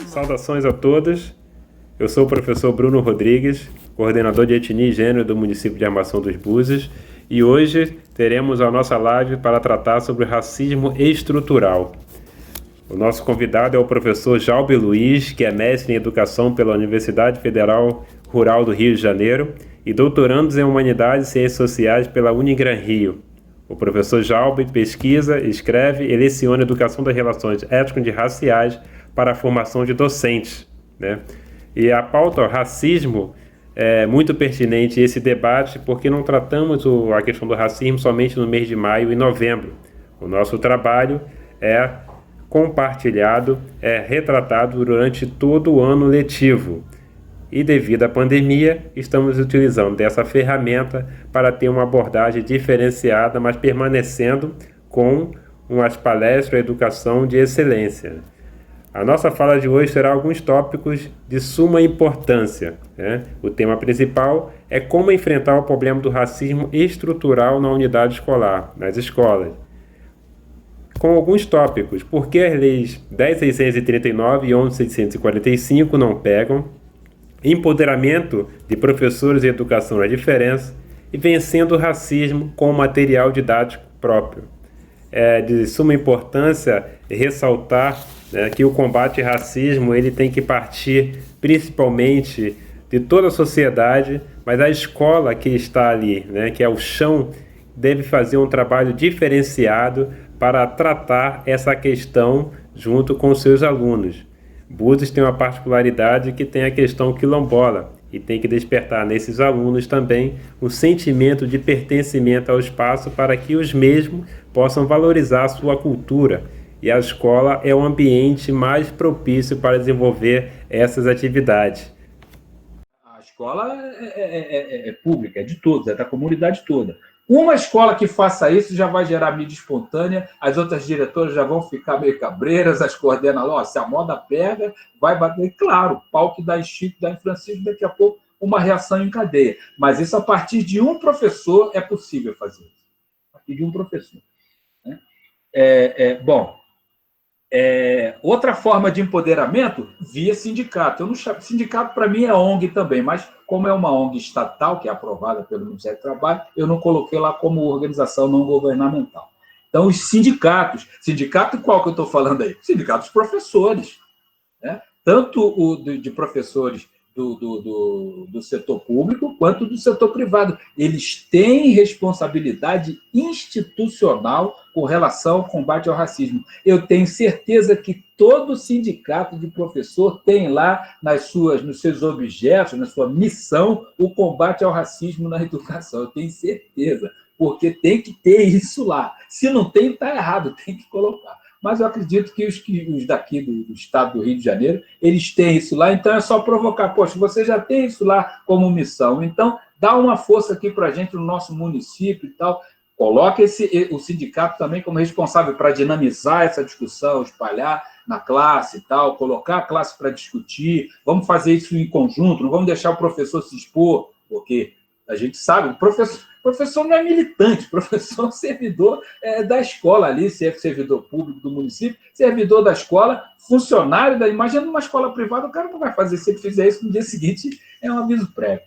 Saudações a todos. Eu sou o professor Bruno Rodrigues, coordenador de etnia e gênero do município de Armação dos Búzios, e hoje teremos a nossa live para tratar sobre racismo estrutural. O nosso convidado é o professor Jalbe Luiz, que é mestre em educação pela Universidade Federal Rural do Rio de Janeiro e doutorando em Humanidades e Ciências Sociais pela Unigran Rio. O professor Jalbe pesquisa, escreve e leciona educação das relações étnico-raciais para a formação de docentes, né? E a pauta racismo é muito pertinente esse debate porque não tratamos a questão do racismo somente no mês de maio e novembro. O nosso trabalho é compartilhado, é retratado durante todo o ano letivo. E devido à pandemia, estamos utilizando dessa ferramenta para ter uma abordagem diferenciada, mas permanecendo com umas palestras de educação de excelência. A nossa fala de hoje será alguns tópicos de suma importância, né? O tema principal é como enfrentar o problema do racismo estrutural na unidade escolar, nas escolas. Com alguns tópicos, por que as leis 10.639 e 11.645 não pegam, empoderamento de professores em educação na diferença e vencendo o racismo com material didático próprio. É de suma importância ressaltar, né, que o combate ao racismo ele tem que partir principalmente de toda a sociedade, mas a escola que está ali, né, que é o chão, deve fazer um trabalho diferenciado para tratar essa questão junto com seus alunos. Búzios tem uma particularidade que tem a questão quilombola e tem que despertar nesses alunos também um sentimento de pertencimento ao espaço para que os mesmos possam valorizar a sua cultura. E a escola é o ambiente mais propício para desenvolver essas atividades. A escola é pública, é de todos, é da comunidade toda. Uma escola que faça isso já vai gerar mídia espontânea, as outras diretoras já vão ficar meio cabreiras, as coordenadoras, se a moda pega, vai bater. Claro, pau que dá em Chico, dá em Francisco, daqui a pouco uma reação em cadeia. Mas isso a partir de um professor é possível fazer. A partir de um professor. Né? Outra forma de empoderamento via sindicato. Sindicato, para mim, é ONG também, mas como é uma ONG estatal, que é aprovada pelo Ministério do Trabalho, eu não coloquei lá como organização não governamental. Então, os sindicatos. Sindicato qual que eu estou falando aí? Sindicatos professores. Né? Tanto de professores do setor público quanto do setor privado. Eles têm responsabilidade institucional com relação ao combate ao racismo. Eu tenho certeza que todo sindicato de professor tem lá nos seus objetos, na sua missão, o combate ao racismo na educação. Eu tenho certeza, porque tem que ter isso lá. Se não tem, está errado, tem que colocar. Mas eu acredito que os daqui do estado do Rio de Janeiro, eles têm isso lá, então é só provocar. Poxa, você já tem isso lá como missão, então dá uma força aqui para a gente no nosso município e tal. Coloque o sindicato também como responsável para dinamizar essa discussão, espalhar na classe e tal, colocar a classe para discutir. Vamos fazer isso em conjunto, não vamos deixar o professor se expor, porque a gente sabe, o professor não é militante, professor é servidor da escola ali, se é servidor público do município, servidor da escola, funcionário imagina numa escola privada, o cara não vai fazer, se ele fizer isso no dia seguinte, é um aviso prévio.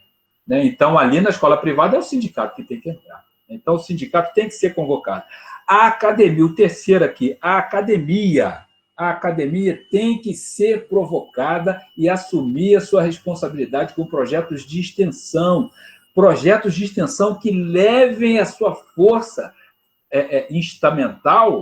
Né? Então, ali na escola privada é o sindicato que tem que entrar. Então, o sindicato tem que ser convocado. A academia, o terceiro aqui, a academia tem que ser provocada e assumir a sua responsabilidade com projetos de extensão que levem a sua força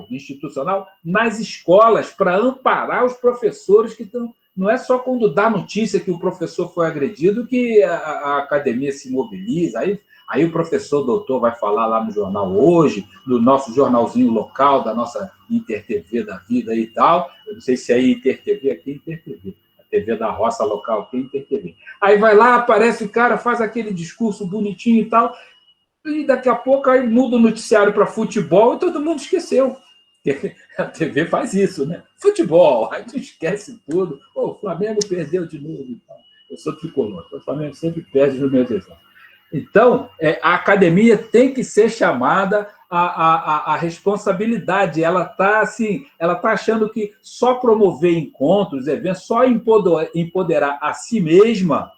institucional nas escolas para amparar os professores que estão... Não é só quando dá notícia que o professor foi agredido que a academia se mobiliza, aí o professor doutor vai falar lá no jornal Hoje, no nosso jornalzinho local, da nossa InterTV da vida e tal. Eu não sei se é InterTV, aqui é InterTV. TV da roça local, tem InterTV. Aí vai lá, aparece o cara, faz aquele discurso bonitinho e tal, e daqui a pouco aí muda o noticiário para futebol e todo mundo esqueceu. A TV faz isso, né? Futebol, aí tu esquece tudo. O Flamengo perdeu de novo e tal. Eu sou tricolor, o Flamengo sempre perde no meu desenho. Então, a academia tem que ser chamada a responsabilidade. Ela está assim, ela tá achando que só promover encontros, eventos, só empoderar a si mesma,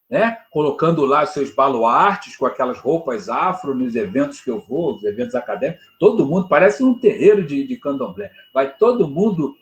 né? Colocando lá seus baluartes com aquelas roupas afro nos eventos que eu vou, os eventos acadêmicos, todo mundo parece um terreiro de candomblé, vai todo mundo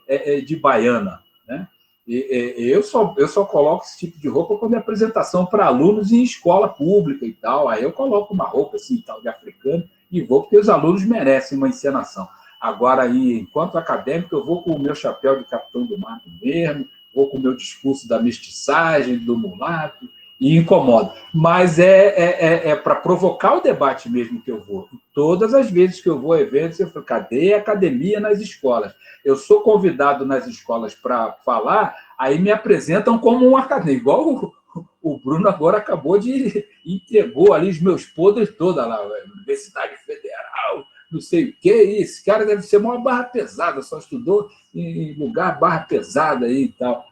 de baiana, né? Eu só coloco esse tipo de roupa como apresentação para alunos em escola pública e tal. Aí eu coloco uma roupa assim, tal, de africano, e vou porque os alunos merecem uma encenação. Agora, aí, enquanto acadêmico, eu vou com o meu chapéu de capitão do mato mesmo, vou com o meu discurso da mestiçagem, do mulato, e incomoda. Mas é para provocar o debate mesmo que eu vou. Todas as vezes que eu vou a eventos, eu falo, cadê a academia nas escolas? Eu sou convidado nas escolas para falar, aí me apresentam como um acadêmico, igual o Bruno agora acabou de entregou ali os meus podres toda lá, Universidade Federal, não sei o que, esse cara deve ser uma barra pesada, só estudou em lugar barra pesada aí e tal.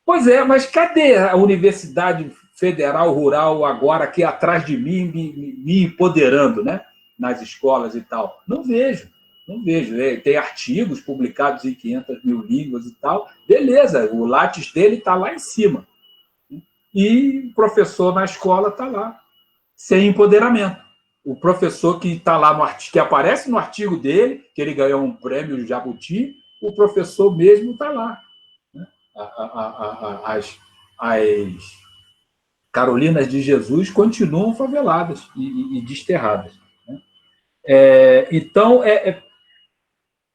Pois é, mas cadê a Universidade Federal Rural agora aqui atrás de mim, me empoderando, né? Nas escolas e tal? Não vejo, não vejo. Tem artigos publicados em 500 mil línguas e tal. Beleza, o látis dele está lá em cima. E o professor na escola está lá, sem empoderamento. O professor que está lá no artigo, que aparece no artigo dele, que ele ganhou um prêmio Jabuti, o professor mesmo está lá. As Carolinas de Jesus continuam faveladas e desterradas. Né? Então,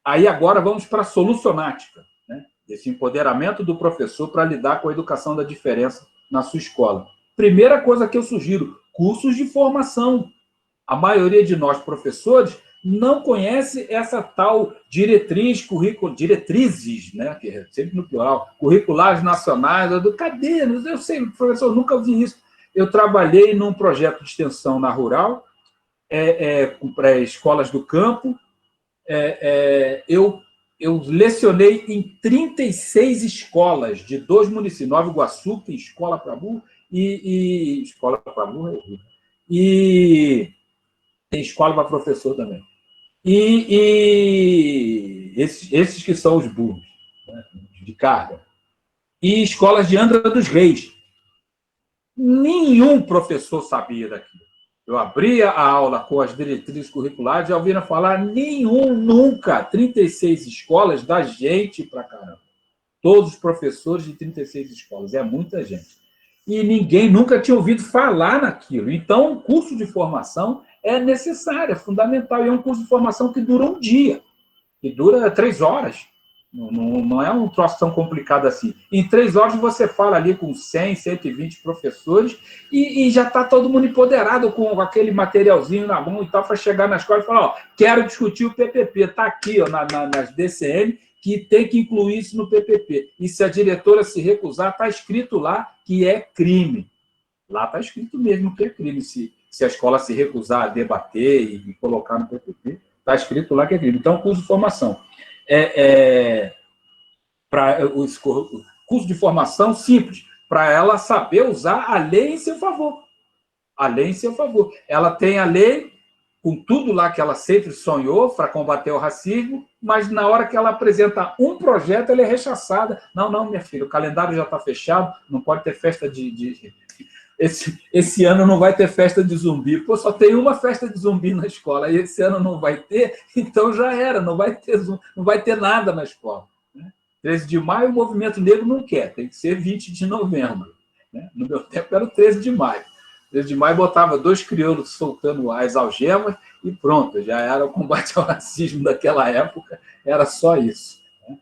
aí agora vamos para a solucionática, né? Esse empoderamento do professor para lidar com a educação da diferença na sua escola. Primeira coisa que eu sugiro, cursos de formação. A maioria de nós, professores, não conhece essa tal diretrizes, né? Que é sempre no plural, curriculares nacionais. Cadê? Eu sei, professor, eu nunca vi isso. Eu trabalhei num projeto de extensão na Rural, para escolas do campo. Eu lecionei em 36 escolas de 2 municípios, Nova Iguaçu, que tem escola para burro, escola para burro e tem escola para professor também. Esses que são os burros, né, de carga. E escolas de Angra dos Reis. Nenhum professor sabia daquilo. Eu abria a aula com as diretrizes curriculares, já ouviram falar, nenhum, nunca. 36 escolas dá gente pra caramba. Todos os professores de 36 escolas, é muita gente. E ninguém nunca tinha ouvido falar naquilo. Então, o curso de formação é necessário, é fundamental. E é um curso de formação que dura um dia, que dura 3 horas. Não é um troço tão complicado assim. Em 3 horas você fala ali com 100, 120 professores e já está todo mundo empoderado com aquele materialzinho na mão e tal, para chegar na escola e falar, ó, quero discutir o PPP, está aqui ó, nas DCM, que tem que incluir isso no PPP. E se a diretora se recusar, está escrito lá que é crime. Lá está escrito mesmo que é crime. Se a escola se recusar a debater e colocar no PPP, está escrito lá que é crime. Então, curso de formação. Para o curso de formação simples, para ela saber usar a lei em seu favor. A lei em seu favor. Ela tem a lei com tudo lá que ela sempre sonhou para combater o racismo, mas na hora que ela apresenta um projeto, ela é rechaçada. Não, minha filha, o calendário já está fechado, não pode ter festa Esse ano não vai ter festa de zumbi. Pô, só tem uma festa de zumbi na escola, e esse ano não vai ter, então já era, não vai ter nada na escola. 13 de maio o movimento negro não quer, tem que ser 20 de novembro. Né? No meu tempo era o 13 de maio. 13 de maio botava 2 crioulos soltando as algemas e pronto, já era o combate ao racismo daquela época, era só isso. Né?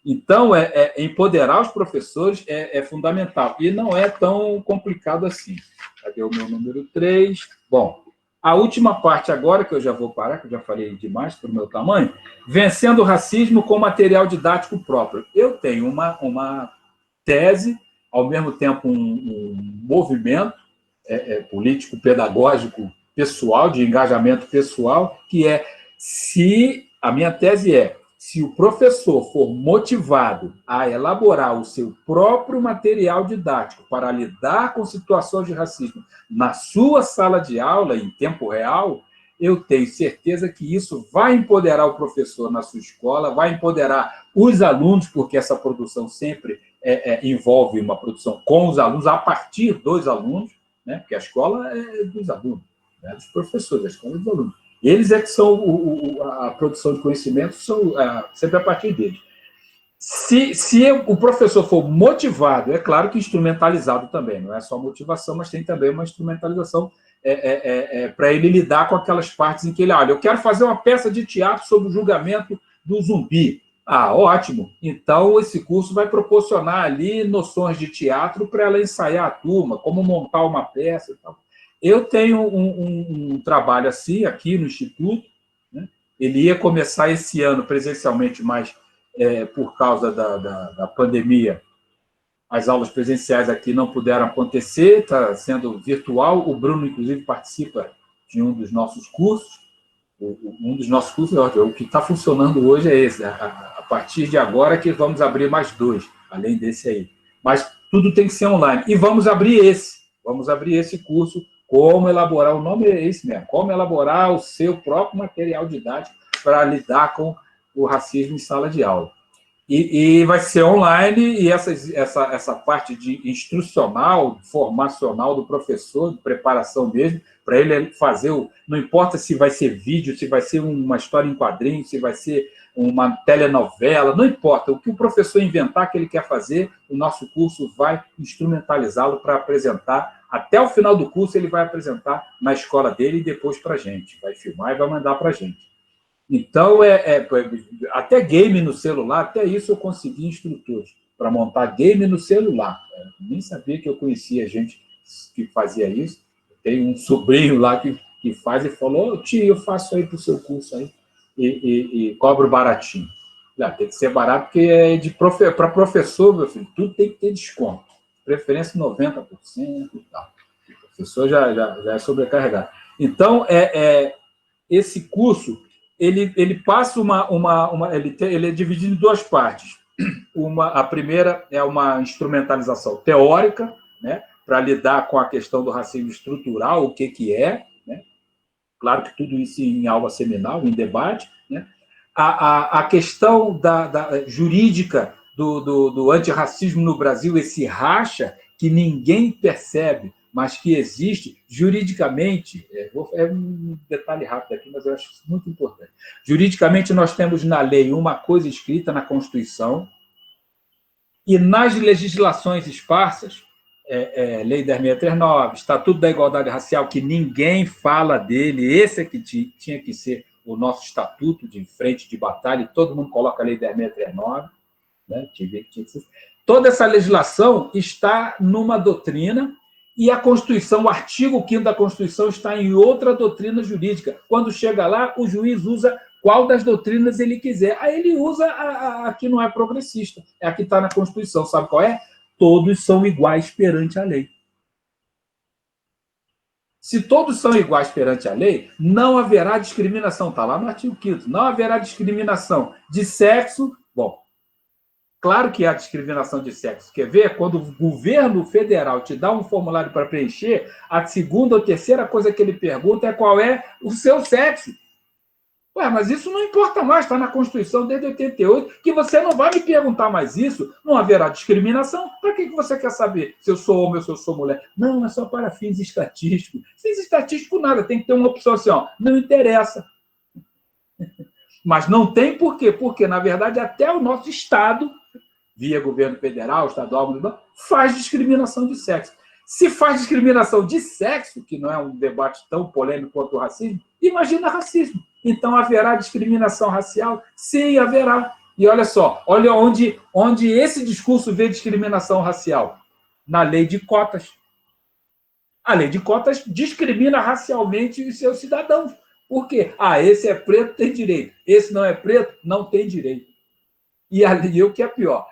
Então, empoderar os professores é fundamental e não é tão complicado assim. Cadê o meu número 3? Bom, a última parte agora, que eu já vou parar, que eu já falei demais para o meu tamanho, vencendo o racismo com material didático próprio. Eu tenho uma tese, ao mesmo tempo um movimento político, pedagógico, pessoal, de engajamento pessoal, que a minha tese se o professor for motivado a elaborar o seu próprio material didático para lidar com situações de racismo na sua sala de aula, em tempo real, eu tenho certeza que isso vai empoderar o professor na sua escola, vai empoderar os alunos, porque essa produção sempre envolve uma produção com os alunos, a partir dos alunos, né? Porque a escola é dos alunos, né? Dos professores, a escola é dos alunos. Eles é que são a produção de conhecimento, são sempre a partir deles. Se o professor for motivado, é claro que instrumentalizado também, não é só motivação, mas tem também uma instrumentalização para ele lidar com aquelas partes em que ele, olha, eu quero fazer uma peça de teatro sobre o julgamento do zumbi. Ah, ótimo. Então, esse curso vai proporcionar ali noções de teatro para ela ensaiar a turma, como montar uma peça e tal. Eu tenho um trabalho assim aqui no Instituto, né? Ele ia começar esse ano presencialmente, mas por causa da pandemia, as aulas presenciais aqui não puderam acontecer, está sendo virtual. O Bruno, inclusive, participa de um dos nossos cursos. Um dos nossos cursos, o que está funcionando hoje é esse. A partir de agora que vamos abrir mais 2, além desse aí. Mas tudo tem que ser online. E vamos abrir esse curso, como elaborar, o nome é esse mesmo, como elaborar o seu próprio material didático para lidar com o racismo em sala de aula. E vai ser online, e essa parte de instrucional, formacional do professor, de preparação mesmo, para ele fazer não importa se vai ser vídeo, se vai ser uma história em quadrinho, se vai ser uma telenovela, não importa. O que o professor inventar que ele quer fazer, o nosso curso vai instrumentalizá-lo para apresentar. Até o final do curso, ele vai apresentar na escola dele e depois para a gente. Vai filmar e vai mandar para a gente. Então, até game no celular, até isso eu consegui instrutores para montar game no celular. Nem sabia que eu conhecia gente que fazia isso. Tem um sobrinho lá que faz e falou, tio, eu faço aí para o seu curso aí e cobro baratinho. Tem que ser barato, porque para professor, meu filho, tudo tem que ter desconto. Preferência 90% e tal. O professor já é sobrecarregado. Então, esse curso ele passa ele é dividido em 2 partes. A primeira é uma instrumentalização teórica, né, para lidar com a questão do racismo estrutural, o que é, né? Claro que tudo isso em aula seminal, em debate, né? A questão da jurídica do antirracismo no Brasil, esse racha que ninguém percebe, mas que existe juridicamente. É um detalhe rápido aqui, mas eu acho muito importante. Juridicamente, nós temos na lei uma coisa escrita na Constituição, e nas legislações esparsas, Lei 10.639, Estatuto da Igualdade Racial, que ninguém fala dele, esse é que tinha que ser o nosso estatuto de frente de batalha, e todo mundo coloca a Lei 10.639, né? Toda essa legislação está numa doutrina, e a Constituição, o artigo 5º da Constituição está em outra doutrina jurídica. Quando chega lá, o juiz usa qual das doutrinas ele quiser. Aí ele usa a que não é progressista, é a que está na Constituição. Sabe qual é? Todos são iguais perante a lei. Se todos são iguais perante a lei, não haverá discriminação. Está lá no artigo 5º. Não haverá discriminação de sexo. Bom, claro que há discriminação de sexo. Quer ver? Quando o governo federal te dá um formulário para preencher, a segunda ou terceira coisa que ele pergunta é qual é o seu sexo. Ué, mas isso não importa mais, está na Constituição desde 88, que você não vai me perguntar mais isso, não haverá discriminação. Para que você quer saber se eu sou homem ou se eu sou mulher? Não, é só para fins estatísticos. Fins estatísticos nada, tem que ter uma opção assim, não interessa. Mas não tem por quê? Porque, na verdade, até o nosso Estado, via governo federal, estadual, faz discriminação de sexo. Se faz discriminação de sexo, que não é um debate tão polêmico quanto o racismo, imagina racismo. Então, haverá discriminação racial? Sim, haverá. E olha só, olha onde esse discurso vê discriminação racial. Na lei de cotas. A lei de cotas discrimina racialmente os seus cidadãos. Por quê? Esse é preto, tem direito. Esse não é preto, não tem direito. E o que é pior,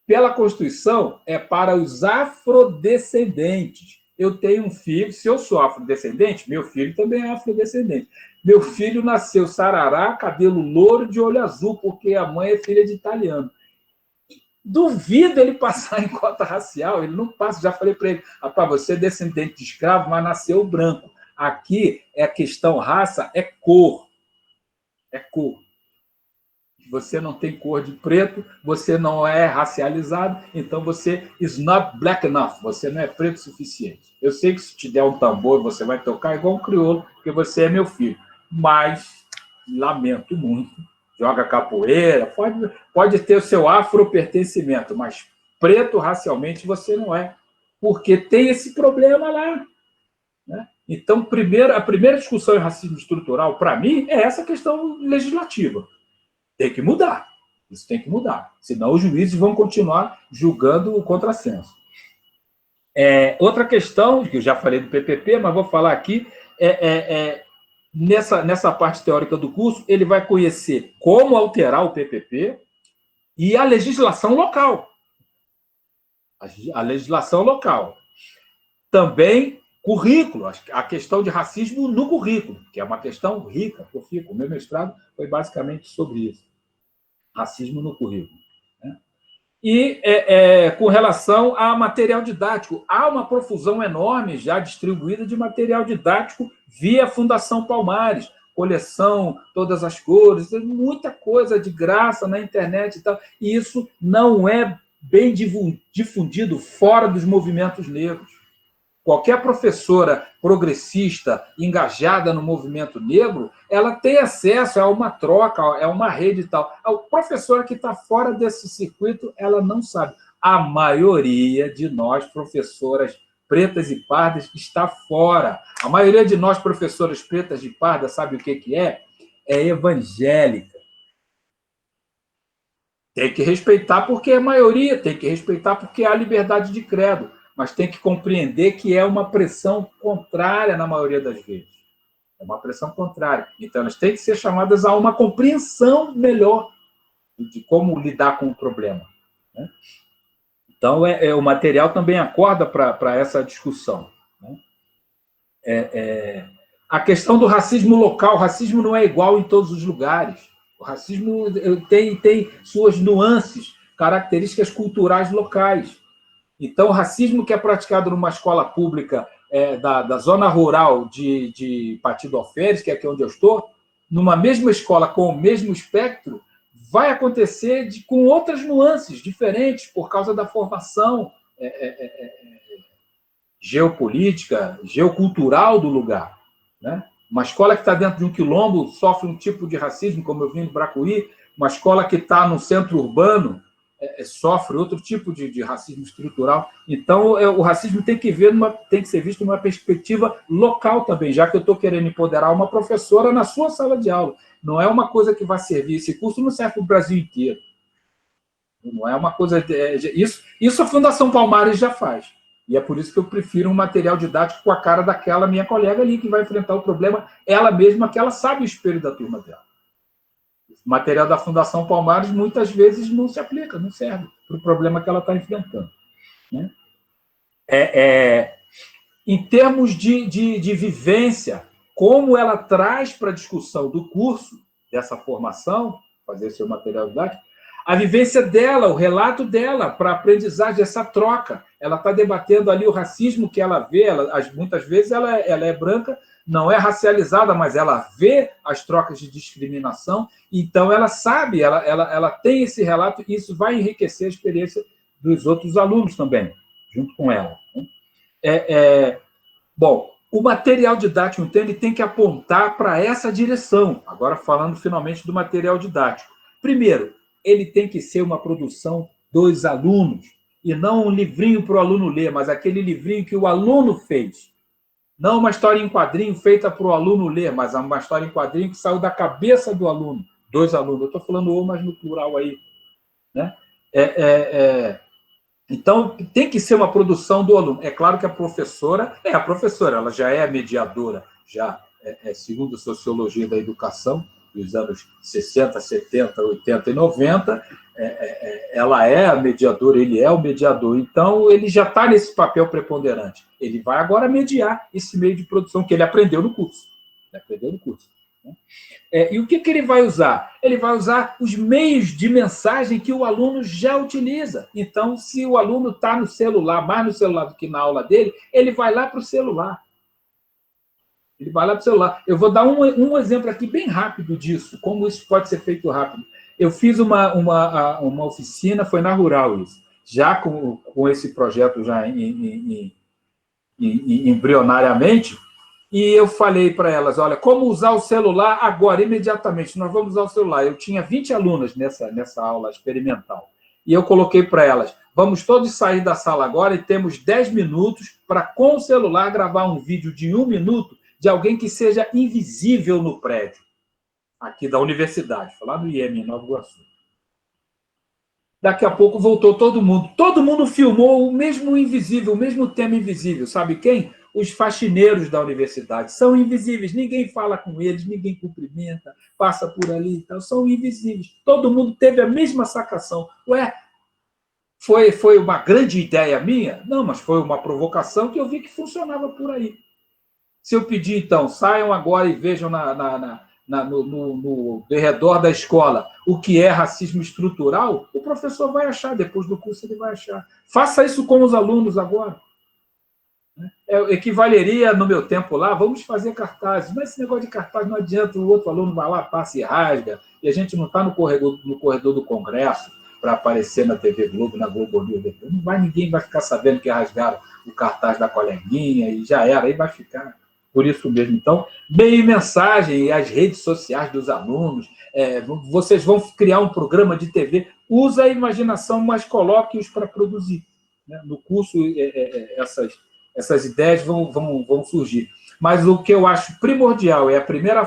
pela Constituição, é para os afrodescendentes. Eu tenho um filho, se eu sou afrodescendente, meu filho também é afrodescendente. Meu filho nasceu sarará, cabelo louro, de olho azul, porque a mãe é filha de italiano. Duvido ele passar em cota racial, ele não passa. Já falei para ele, rapaz, você é descendente de escravo, mas nasceu branco. Aqui é a questão raça, é cor. É cor. Você não tem cor de preto, você não é racializado, então você is not black enough, você não é preto o suficiente. Eu sei que se te der um tambor, você vai tocar igual um crioulo, porque você é meu filho. Mas, lamento muito, joga capoeira, pode ter o seu afropertencimento, mas preto racialmente você não é, porque tem esse problema lá. Né? Então, a primeira discussão em racismo estrutural, para mim, é essa questão legislativa. Tem que mudar. Isso tem que mudar. Senão os juízes vão continuar julgando o contrassenso. Outra questão, que eu já falei do PPP, mas vou falar aqui, nessa parte teórica do curso, ele vai conhecer como alterar o PPP e a legislação local. A legislação local. Também currículo, a questão de racismo no currículo, que é uma questão rica. O meu mestrado foi basicamente sobre isso. Racismo no currículo. Né? E com relação a material didático, há uma profusão enorme já distribuída de material didático via Fundação Palmares, coleção, todas as cores, muita coisa de graça na internet e tal. E isso não é bem difundido fora dos movimentos negros. Qualquer professora progressista engajada no movimento negro, ela tem acesso a uma troca, a uma rede e tal. A professora que está fora desse circuito, ela não sabe. A maioria de nós, professoras pretas e pardas, está fora. A maioria de nós, professoras pretas e pardas, sabe o que é? É evangélica. Tem que respeitar porque é maioria, tem que respeitar porque há liberdade de credo, mas tem que compreender que é uma pressão contrária na maioria das vezes. É uma pressão contrária. Então, elas têm que ser chamadas a uma compreensão melhor de como lidar com o problema. Né? Então, o material também acorda para essa discussão. Né? A questão do racismo local. O racismo não é igual em todos os lugares. O racismo tem suas nuances, características culturais locais. Então, o racismo que é praticado numa escola pública da zona rural de Partido Alferes, que é aqui onde eu estou, numa mesma escola com o mesmo espectro, vai acontecer com outras nuances diferentes por causa da formação geopolítica, geocultural do lugar. Né? Uma escola que está dentro de um quilombo sofre um tipo de racismo, como eu vi no Bracuí. Uma escola que está no centro urbano sofre outro tipo de racismo estrutural. Então, o racismo tem que ser visto numa perspectiva local também, já que eu estou querendo empoderar uma professora na sua sala de aula. Não é uma coisa que vai servir. Esse curso não serve para o Brasil inteiro. Não é uma coisa... Isso a Fundação Palmares já faz. E é por isso que eu prefiro um material didático com a cara daquela minha colega ali, que vai enfrentar o problema, ela mesma, que ela sabe o espelho da turma dela. O material da Fundação Palmares, muitas vezes, não se aplica, não serve para o problema que ela está enfrentando. Né? Em termos de vivência, como ela traz para a discussão do curso, dessa formação, fazer seu material didático, a vivência dela, o relato dela para a aprendizagem, essa troca. Ela está debatendo ali o racismo que ela vê, muitas vezes ela é branca, não é racializada, mas ela vê as trocas de discriminação, então ela sabe, ela tem esse relato, e isso vai enriquecer a experiência dos outros alunos também, junto com ela. Bom, o material didático, então, ele tem que apontar para essa direção. Agora, falando finalmente do material didático. Primeiro, ele tem que ser uma produção dos alunos, e não um livrinho para o aluno ler, mas aquele livrinho que o aluno fez. Não uma história em quadrinho feita para o aluno ler, mas uma história em quadrinho que saiu da cabeça do aluno, dos alunos. Eu estou falando mas no plural aí. Né? Então, tem que ser uma produção do aluno. É claro que a professora, ela já é a mediadora, já segundo a sociologia da educação, dos anos 60, 70, 80 e 90, ela é a mediadora, ele é o mediador. Então, ele já está nesse papel preponderante. Ele vai agora mediar esse meio de produção que ele aprendeu no curso. E o que ele vai usar? Ele vai usar os meios de mensagem que o aluno já utiliza. Então, se o aluno está no celular, mais no celular do que na aula dele, ele vai lá para o celular. Ele vai lá para o celular. Eu vou dar um exemplo aqui bem rápido disso, como isso pode ser feito rápido. Eu fiz uma oficina, foi na Rural isso, já com esse projeto já embrionariamente, e eu falei para elas, olha, como usar o celular agora, imediatamente, nós vamos usar o celular. Eu tinha 20 alunas nessa aula experimental, e eu coloquei para elas, vamos todos sair da sala agora e temos 10 minutos para, com o celular, gravar um vídeo de 1 minuto de alguém que seja invisível no prédio, aqui da universidade, lá do IEM, em Nova Iguaçu. Daqui a pouco voltou todo mundo. Todo mundo filmou o mesmo invisível, o mesmo tema invisível. Sabe quem? Os faxineiros da universidade. São invisíveis. Ninguém fala com eles, ninguém cumprimenta, passa por ali e tal. São invisíveis. Todo mundo teve a mesma sacação. Ué, foi uma grande ideia minha? Não, mas foi uma provocação que eu vi que funcionava por aí. Se eu pedir, então, saiam agora e vejam no redor da escola o que é racismo estrutural, o professor vai achar, depois do curso ele vai achar. Faça isso com os alunos agora. Equivaleria, no meu tempo lá, vamos fazer cartazes. Mas esse negócio de cartaz não adianta, o outro aluno vai lá, passa e rasga, e a gente não está no corredor do Congresso para aparecer na TV Globo, na Globo News. Ninguém vai ficar sabendo que rasgaram o cartaz da coleguinha, e já era, aí vai ficar. Por isso mesmo, então, meio mensagem e as redes sociais dos alunos, vocês vão criar um programa de TV, usa a imaginação, mas coloque-os para produzir. Né? No curso, essas ideias vão surgir. Mas o que eu acho primordial é a primeira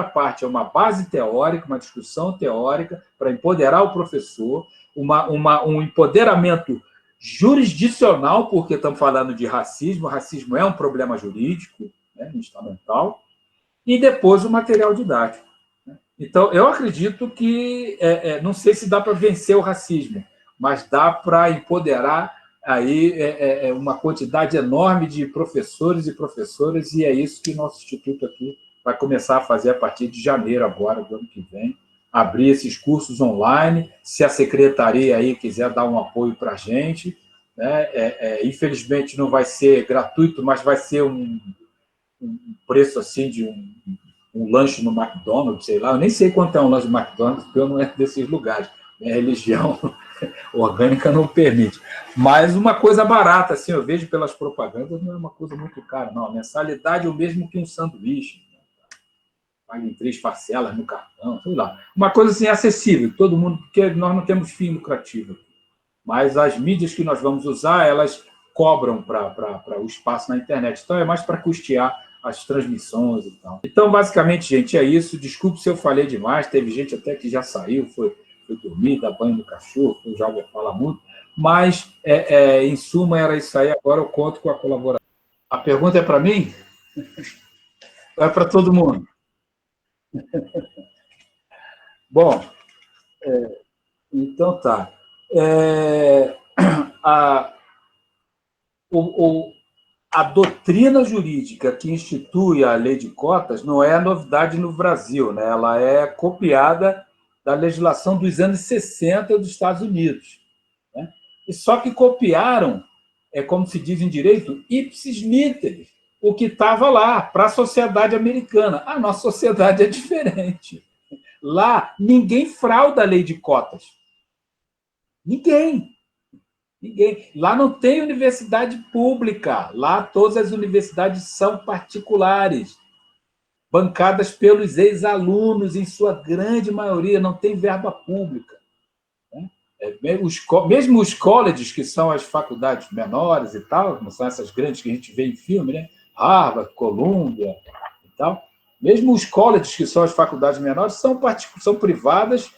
parte é uma base teórica, uma discussão teórica para empoderar o professor, um empoderamento jurisdicional, porque estamos falando de racismo. O racismo é um problema jurídico, né, instrumental, e depois o material didático. Então, eu acredito que, não sei se dá para vencer o racismo, mas dá para empoderar aí uma quantidade enorme de professores e professoras, e é isso que o nosso instituto aqui vai começar a fazer a partir de janeiro agora, do ano que vem, abrir esses cursos online, se a secretaria aí quiser dar um apoio para a gente, né? Infelizmente não vai ser gratuito, mas vai ser um preço assim de um lanche no McDonald's, sei lá, eu nem sei quanto é um lanche no McDonald's, porque eu não é desses lugares, minha religião orgânica não permite, mas uma coisa barata, assim, eu vejo pelas propagandas, não é uma coisa muito cara, não, a mensalidade é o mesmo que um sanduíche, paga em 3 parcelas no cartão, sei lá. Uma coisa assim acessível, todo mundo, porque nós não temos fim lucrativo. Mas as mídias que nós vamos usar, elas cobram para o espaço na internet. Então, é mais para custear as transmissões e tal. Então, basicamente, gente, é isso. Desculpe se eu falei demais. Teve gente até que já saiu, foi dormir, dar banho no cachorro, o Jovem fala muito. Mas, em suma, era isso aí. Agora eu conto com a colaboração. A pergunta é para mim? Ou é para todo mundo? Bom, então tá. A doutrina jurídica que institui a lei de cotas não é novidade no Brasil, né? Ela é copiada da legislação dos anos 60 dos Estados Unidos. Né? E só que copiaram, como se diz em direito, ipsis literis, o que estava lá, para a sociedade americana. A nossa sociedade é diferente. Lá, ninguém frauda a lei de cotas. Ninguém. Lá não tem universidade pública. Lá todas as universidades são particulares, bancadas pelos ex-alunos, em sua grande maioria, não tem verba pública. Mesmo os colleges, que são as faculdades menores e tal, não são essas grandes que a gente vê em filme, né? Harvard, Columbia e tal, mesmo os colleges, que são as faculdades menores, são privadas,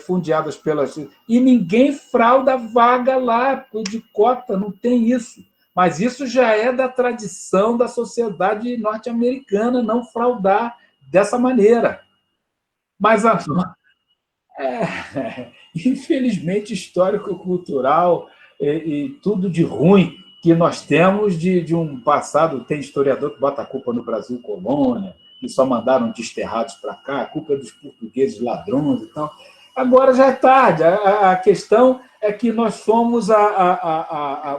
fundeadas pelas... E ninguém frauda vaga lá de cota, não tem isso. Mas isso já é da tradição da sociedade norte-americana, não fraudar dessa maneira. Mas, infelizmente, histórico-cultural e tudo de ruim que nós temos de um passado, tem historiador que bota a culpa no Brasil colônia, que só mandaram desterrados para cá, a culpa é dos portugueses ladrões e tal. Agora já é tarde. A questão é que nós somos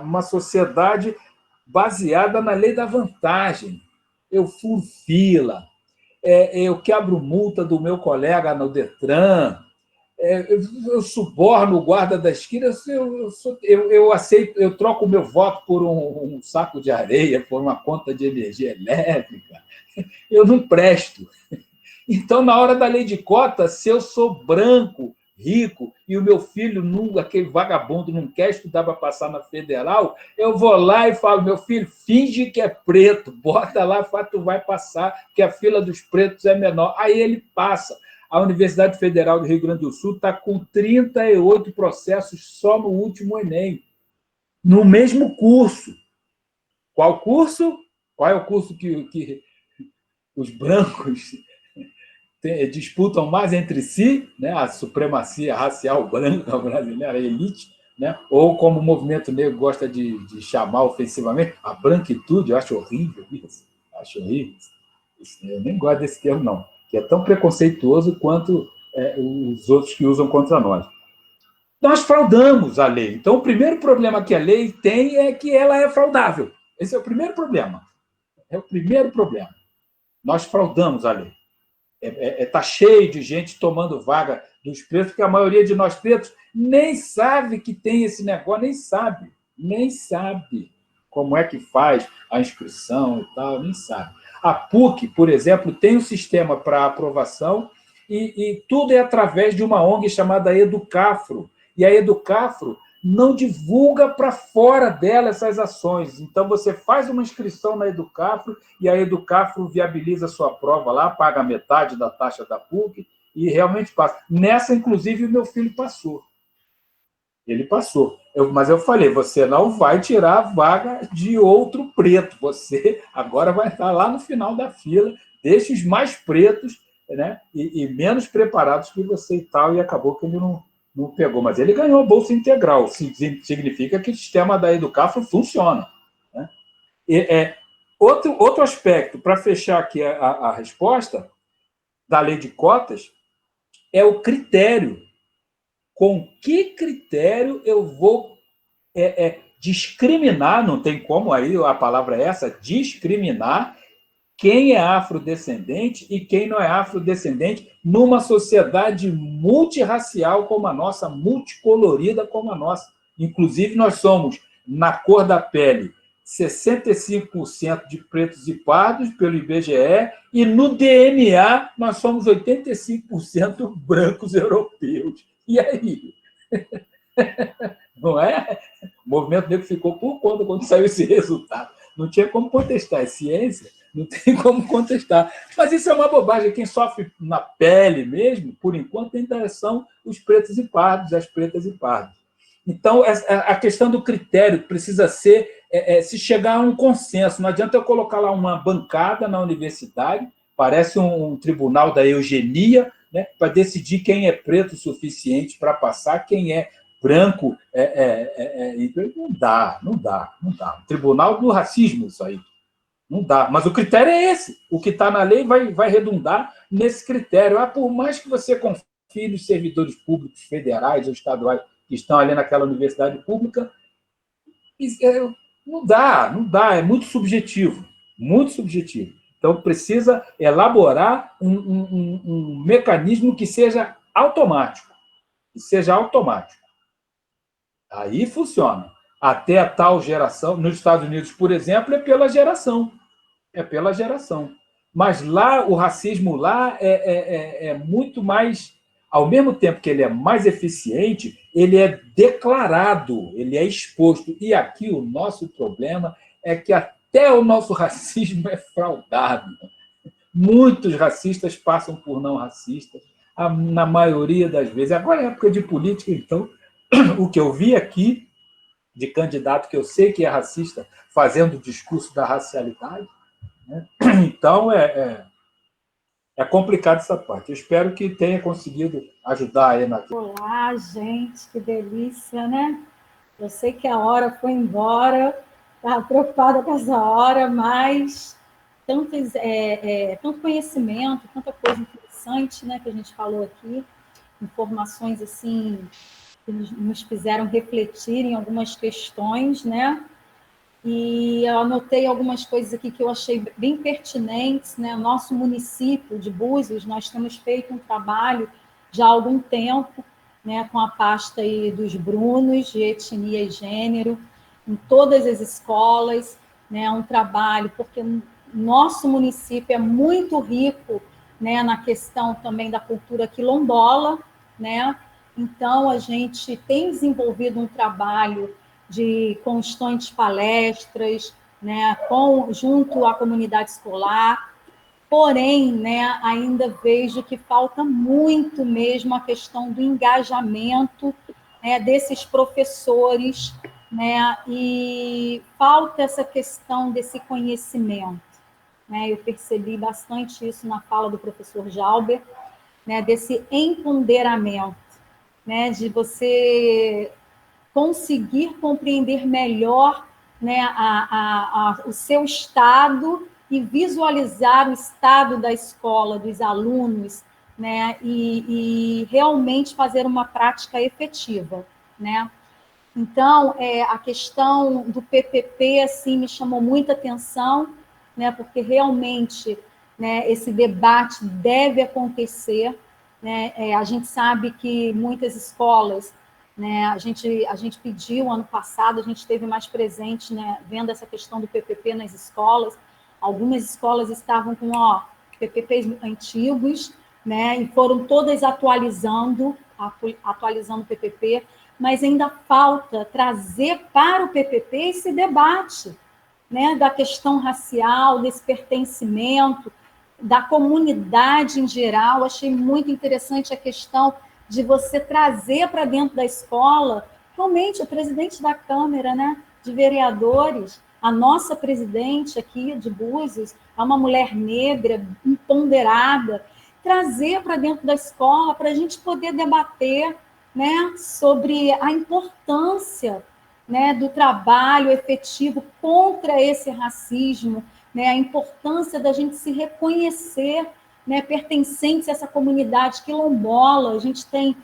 uma sociedade baseada na lei da vantagem. eu furo fila, eu quebro multa do meu colega no Detran, eu suborno o guarda da esquina, eu aceito, eu troco o meu voto por um saco de areia, por uma conta de energia elétrica. Eu não presto. Então, na hora da lei de cota, se eu sou branco, rico, e o meu filho, aquele vagabundo, não quer estudar para passar na federal, eu vou lá e falo, meu filho, finge que é preto, bota lá, fala, tu vai passar, que a fila dos pretos é menor. Aí ele passa. A Universidade Federal do Rio Grande do Sul está com 38 processos só no último Enem, no mesmo curso. Qual curso? Qual é o curso que os brancos disputam mais entre si, né? A supremacia racial branca brasileira, a elite, né? Ou como o movimento negro gosta de chamar ofensivamente, a branquitude. Eu acho horrível isso. Acho horrível. Eu nem gosto desse termo, não, que é tão preconceituoso quanto os outros que usam contra nós. Nós fraudamos a lei. Então, o primeiro problema que a lei tem é que ela é fraudável. Esse é o primeiro problema. É o primeiro problema. Nós fraudamos a lei. Está cheio de gente tomando vaga dos pretos, porque a maioria de nós pretos nem sabe que tem esse negócio, nem sabe como é que faz a inscrição e tal, nem sabe. A PUC, por exemplo, tem um sistema para aprovação e tudo é através de uma ONG chamada Educafro. E a Educafro não divulga para fora dela essas ações. Então, você faz uma inscrição na Educafro e a Educafro viabiliza a sua prova lá, paga metade da taxa da PUC e realmente passa. Nessa, inclusive, o meu filho passou. Ele passou. Mas eu falei, você não vai tirar a vaga de outro preto. Você agora vai estar lá no final da fila, deixa os mais pretos, né, e menos preparados que você e tal, e acabou que ele não pegou. Mas ele ganhou a bolsa integral. Significa que o sistema da Educafro funciona. Né? Outro aspecto, para fechar aqui a resposta da lei de cotas, é o critério. Com que critério eu vou discriminar, não tem como, aí a palavra é essa, discriminar quem é afrodescendente e quem não é afrodescendente numa sociedade multirracial como a nossa, multicolorida como a nossa. Inclusive, nós somos, na cor da pele, 65% de pretos e pardos pelo IBGE, e no DNA nós somos 85% brancos europeus. E aí? Não é? O movimento negro ficou por conta quando saiu esse resultado. Não tinha como contestar. É ciência, não tem como contestar. Mas isso é uma bobagem. Quem sofre na pele mesmo, por enquanto, ainda são os pretos e pardos, as pretas e pardas. Então, a questão do critério precisa ser se chegar a um consenso. Não adianta eu colocar lá uma bancada na universidade, parece um tribunal da eugenia, né, para decidir quem é preto o suficiente para passar, quem é branco. Não dá. O tribunal do racismo, isso aí. Não dá. Mas o critério é esse. O que está na lei vai redundar nesse critério. Por mais que você confie nos servidores públicos federais ou estaduais que estão ali naquela universidade pública, não dá. É muito subjetivo. Muito subjetivo. Então, precisa elaborar um mecanismo que seja automático. Aí funciona. Até a tal geração. Nos Estados Unidos, por exemplo, é pela geração. Mas lá, o racismo lá é muito mais. Ao mesmo tempo que ele é mais eficiente, ele é declarado, ele é exposto. E aqui o nosso problema é que até o nosso racismo é fraudado. Muitos racistas passam por não racistas, na maioria das vezes. Agora é época de política, então, o que eu vi aqui de candidato que eu sei que é racista fazendo o discurso da racialidade, né? Então é complicado essa parte. Eu espero que tenha conseguido ajudar aí na. Olá, gente, que delícia, né? Eu sei que a hora foi embora, estava preocupada com essa hora, mas tanto conhecimento, tanta coisa interessante, né, que a gente falou aqui, informações assim que nos fizeram refletir em algumas questões, né? e eu anotei algumas coisas aqui que eu achei bem pertinentes, né? Nosso município de Búzios, nós temos feito um trabalho já há algum tempo, né, com a pasta aí dos Brunos, de etnia e gênero, em todas as escolas, né, um trabalho, porque nosso município é muito rico, né, na questão também da cultura quilombola, né? Então, a gente tem desenvolvido um trabalho de constantes palestras, né, junto à comunidade escolar, porém, né, ainda vejo que falta muito mesmo a questão do engajamento, né, desses professores, né, e falta essa questão desse conhecimento. Né, eu percebi bastante isso na fala do professor Jalber, né, desse empoderamento, né, de você conseguir compreender melhor, né, o seu estado e visualizar o estado da escola, dos alunos, né, e realmente fazer uma prática efetiva, né? Então, a questão do PPP assim me chamou muita atenção, né, porque realmente, né, esse debate deve acontecer, né? A gente sabe que muitas escolas, né, a gente pediu ano passado, a gente esteve mais presente, né, vendo essa questão do PPP nas escolas. Algumas escolas estavam com PPPs antigos, né, e foram todas atualizando o PPP, mas ainda falta trazer para o PPP esse debate, né, da questão racial, desse pertencimento, da comunidade em geral. Achei muito interessante a questão de você trazer para dentro da escola, realmente, o presidente da Câmara, né, de Vereadores, a nossa presidente aqui de Búzios, é uma mulher negra, empoderada, trazer para dentro da escola para a gente poder debater, né, sobre a importância, né, do trabalho efetivo contra esse racismo, né, a importância da gente se reconhecer, né, pertencentes a essa comunidade quilombola. A gente tem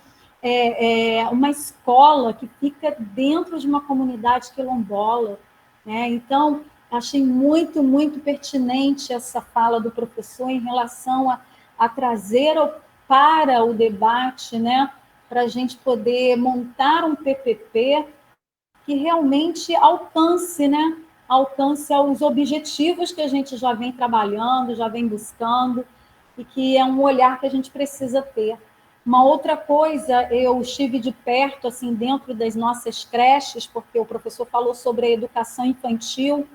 uma escola que fica dentro de uma comunidade quilombola, né? Então, achei muito, muito pertinente essa fala do professor em relação a trazer para o debate, né, para a gente poder montar um PPP que realmente alcance, né, alcance aos objetivos que a gente já vem trabalhando, já vem buscando, e que é um olhar que a gente precisa ter. Uma outra coisa, eu estive de perto, assim, dentro das nossas creches, porque o professor falou sobre a educação infantil,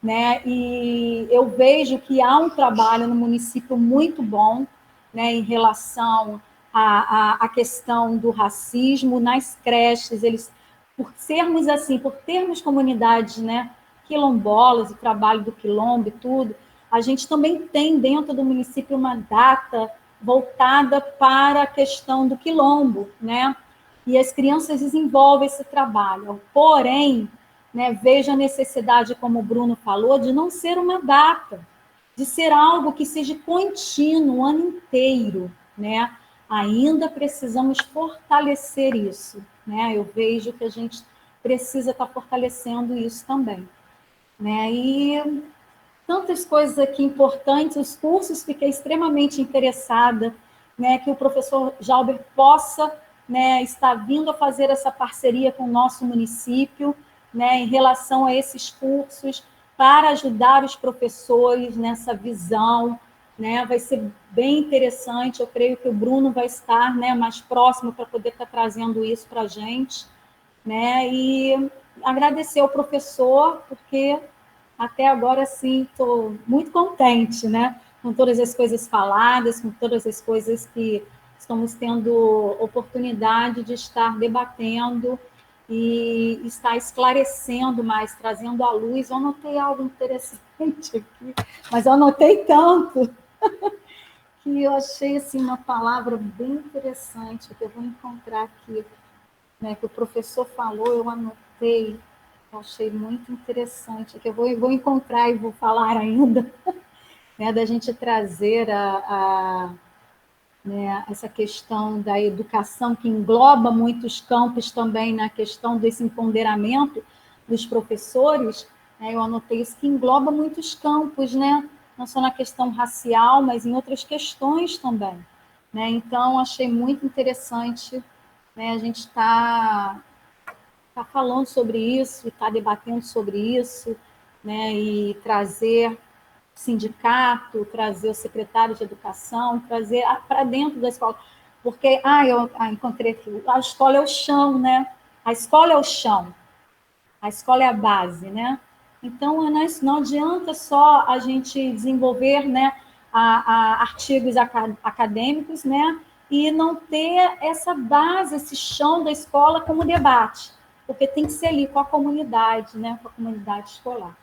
né, e eu vejo que há um trabalho no município muito bom, né, em relação à questão do racismo nas creches. Eles, por sermos assim, por termos comunidades, né, quilombolas, o trabalho do quilombo e tudo, a gente também tem dentro do município uma data voltada para a questão do quilombo, né, e as crianças desenvolvem esse trabalho. Porém, né, vejo a necessidade, como o Bruno falou, de não ser uma data, de ser algo que seja contínuo o ano inteiro, né? Ainda precisamos fortalecer isso, né? Eu vejo que a gente precisa estar fortalecendo isso também, né? E tantas coisas aqui importantes, os cursos, fiquei extremamente interessada, né, que o professor Jalber possa, né, estar vindo a fazer essa parceria com o nosso município, né, em relação a esses cursos, para ajudar os professores nessa visão, né, vai ser bem interessante. Eu creio que o Bruno vai estar, né, mais próximo para poder estar trazendo isso para a gente, né, e agradecer ao professor, porque até agora, sim, estou muito contente, né, com todas as coisas faladas, com todas as coisas que estamos tendo oportunidade de estar debatendo e estar esclarecendo mais, trazendo à luz. Eu anotei algo interessante aqui, mas eu anotei tanto que eu achei assim, uma palavra bem interessante, que eu vou encontrar aqui, né, que o professor falou, eu anotei, eu achei muito interessante, que eu vou encontrar e vou falar ainda, né, da gente trazer né, essa questão da educação, que engloba muitos campos também na questão desse empoderamento dos professores, Eu anotei isso, que engloba muitos campos, né? Não só na questão racial, mas em outras questões também. Né? Então, achei muito interessante, né, a gente tá falando sobre isso, está debatendo sobre isso, né, e trazer sindicato, trazer o secretário de educação, trazer para dentro da escola. Porque, eu encontrei aqui, a escola é o chão, né? A escola é o chão, a escola é a base, né? Então, não adianta só a gente desenvolver, né, artigos acadêmicos, né, e não ter essa base, esse chão da escola como debate, porque tem que ser ali com a comunidade, né, com a comunidade escolar.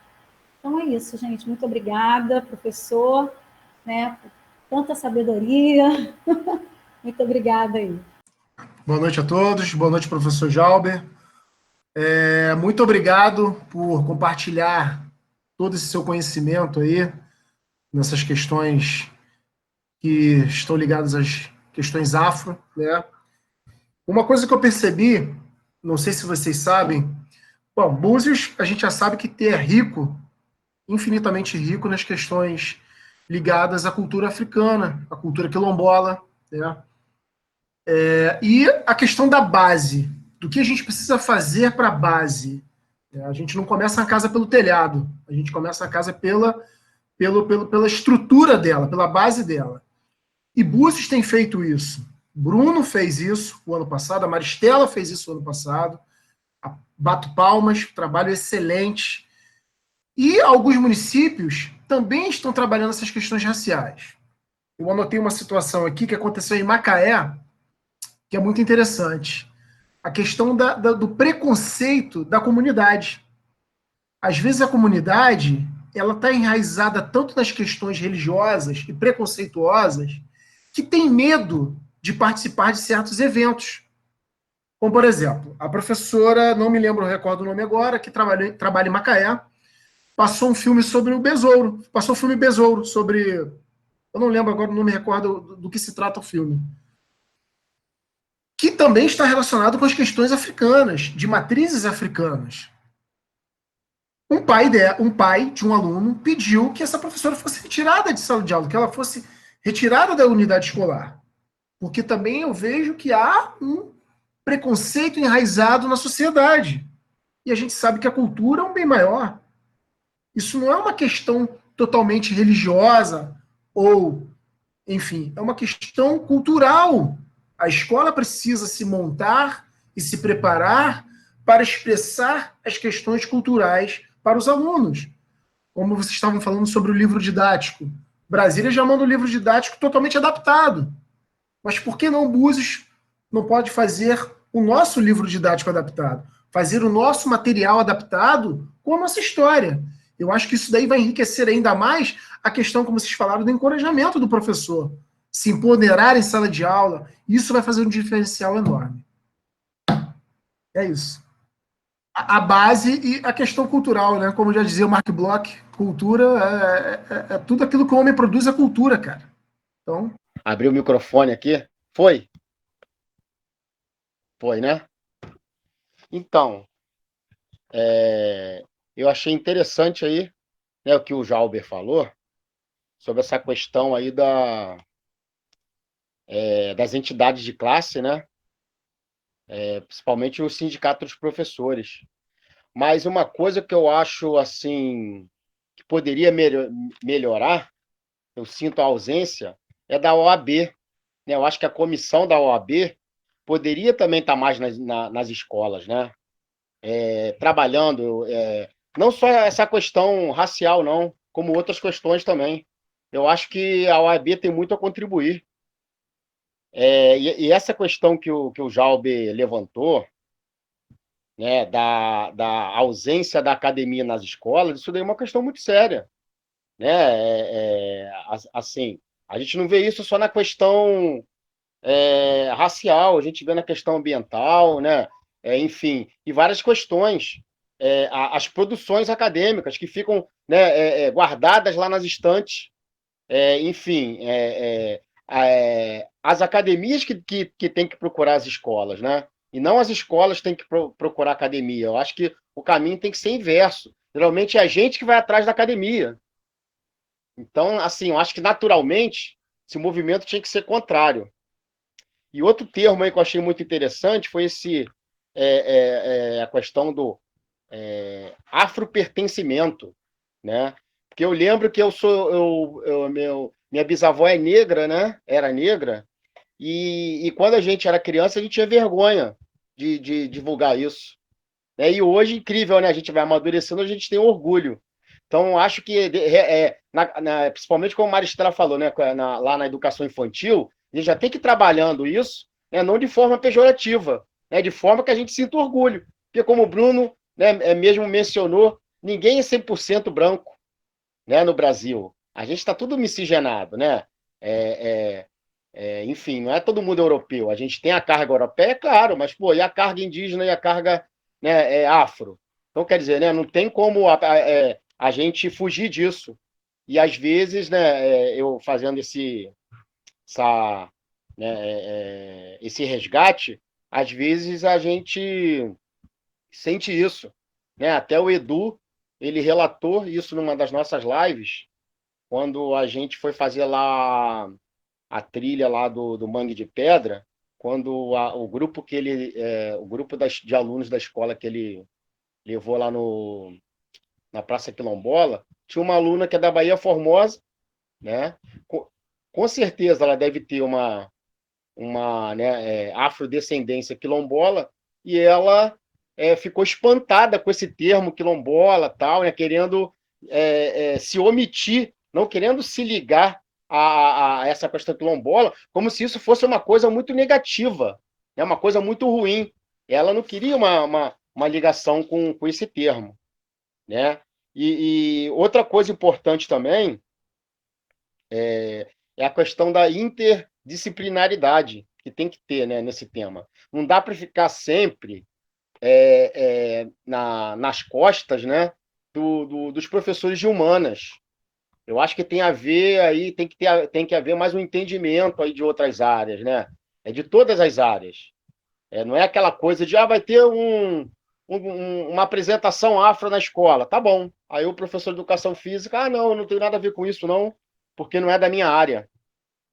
Então é isso, gente. Muito obrigada, professor, né, por tanta sabedoria. Muito obrigada aí. Boa noite a todos, boa noite, professor Jalber. Muito obrigado por compartilhar todo esse seu conhecimento aí nessas questões que estão ligadas às questões afro, né? Uma coisa que eu percebi, não sei se vocês sabem, bom, Búzios a gente já sabe que é rico, infinitamente rico nas questões ligadas à cultura africana, à cultura quilombola, né? E a questão da base, do que a gente precisa fazer para a base. A gente não começa a casa pelo telhado, a gente começa a casa pela estrutura dela, pela base dela. E Búzios tem feito isso. Bruno fez isso o ano passado, a Maristela fez isso o ano passado. Bato palmas, trabalho excelente. E alguns municípios também estão trabalhando essas questões raciais. Eu anotei uma situação aqui que aconteceu em Macaé, que é muito interessante. A questão do preconceito da comunidade. Às vezes a comunidade ela está enraizada tanto nas questões religiosas e preconceituosas que tem medo de participar de certos eventos. Como, por exemplo, a professora, não me lembro, recordo o nome agora, que trabalha em Macaé, passou um filme sobre o Besouro. Passou o filme Besouro, sobre... Eu não lembro agora, não me recordo do que se trata o filme. Que também está relacionado com as questões africanas, de matrizes africanas. Um pai de um aluno pediu que essa professora fosse retirada de sala de aula, que ela fosse retirada da unidade escolar. Porque também eu vejo que há um preconceito enraizado na sociedade. E a gente sabe que a cultura é um bem maior. Isso não é uma questão totalmente religiosa ou, enfim, é uma questão cultural. A escola precisa se montar e se preparar para expressar as questões culturais para os alunos. Como vocês estavam falando sobre o livro didático. Brasília já manda o livro didático totalmente adaptado. Mas por que não Búzios não pode fazer o nosso livro didático adaptado? Fazer o nosso material adaptado com a nossa história. Eu acho que isso daí vai enriquecer ainda mais a questão, como vocês falaram, do encorajamento do professor. Se empoderar em sala de aula, isso vai fazer um diferencial enorme. É isso. A base e a questão cultural, né? Como já dizia o Mark Bloch, cultura é tudo aquilo que o homem produz é cultura, cara. Então... Abriu o microfone aqui? Foi? Foi, né? Então, eu achei interessante aí, né, o que o Jalber falou sobre essa questão aí das entidades de classe, né? Principalmente o sindicato dos professores. Mas uma coisa que eu acho assim que poderia melhorar, eu sinto a ausência, é da OAB. Né? Eu acho que a comissão da OAB poderia também estar mais nas escolas, né? Trabalhando, não só essa questão racial, não, como outras questões também. Eu acho que a OAB tem muito a contribuir. E essa questão que o Jalber levantou, né, da ausência da academia nas escolas, isso daí é uma questão muito séria. Né? Assim, a gente não vê isso só na questão racial, a gente vê na questão ambiental, né? Enfim, e várias questões. As produções acadêmicas que ficam, né, guardadas lá nas estantes. Enfim, as academias que têm que procurar as escolas, né? E não as escolas têm que procurar academia. Eu acho que o caminho tem que ser inverso. Geralmente é a gente que vai atrás da academia. Então, assim, eu acho que naturalmente esse movimento tinha que ser contrário. E outro termo aí que eu achei muito interessante foi a questão do afropertencimento, né? Porque eu lembro que minha bisavó é negra, né? Era negra, e quando a gente era criança, a gente tinha vergonha de divulgar isso. Né? E hoje, incrível, né? A gente vai amadurecendo, a gente tem orgulho. Então, acho que, principalmente como a Maristela falou, né? Lá na educação infantil, a gente já tem que ir trabalhando isso, né? Não de forma pejorativa, né? De forma que a gente sinta orgulho. Porque, como o Bruno, né, mesmo mencionou, ninguém é 100% branco, né, no Brasil. A gente está tudo miscigenado, né? É, enfim, não é todo mundo europeu. A gente tem a carga europeia, é claro, mas, pô, e a carga indígena e a carga, né, afro? Então, quer dizer, né, não tem como a gente fugir disso. E, às vezes, né, eu fazendo essa, né, esse resgate, às vezes a gente sente isso. Né? Até o Edu, ele relatou isso numa das nossas lives, quando a gente foi fazer lá a trilha lá do Mangue de Pedra, quando o grupo o grupo de alunos da escola que ele levou lá na Praça Quilombola, tinha uma aluna que é da Bahia Formosa, né? Com certeza ela deve ter uma né, afrodescendência quilombola, e ela ficou espantada com esse termo quilombola, tal, né, querendo se omitir, não querendo se ligar a essa questão quilombola, como se isso fosse uma coisa muito negativa, né, uma coisa muito ruim. Ela não queria uma ligação com esse termo. Né? E outra coisa importante também é a questão da interdisciplinaridade que tem que ter, né, nesse tema. Não dá para ficar sempre nas costas, né, dos professores de humanas. Eu acho que tem a ver aí, tem que haver mais um entendimento aí de outras áreas, né? É de todas as áreas. Não é aquela coisa de vai ter uma apresentação afro na escola. Tá bom. Aí o professor de educação física, não, eu não tenho nada a ver com isso, não, porque não é da minha área,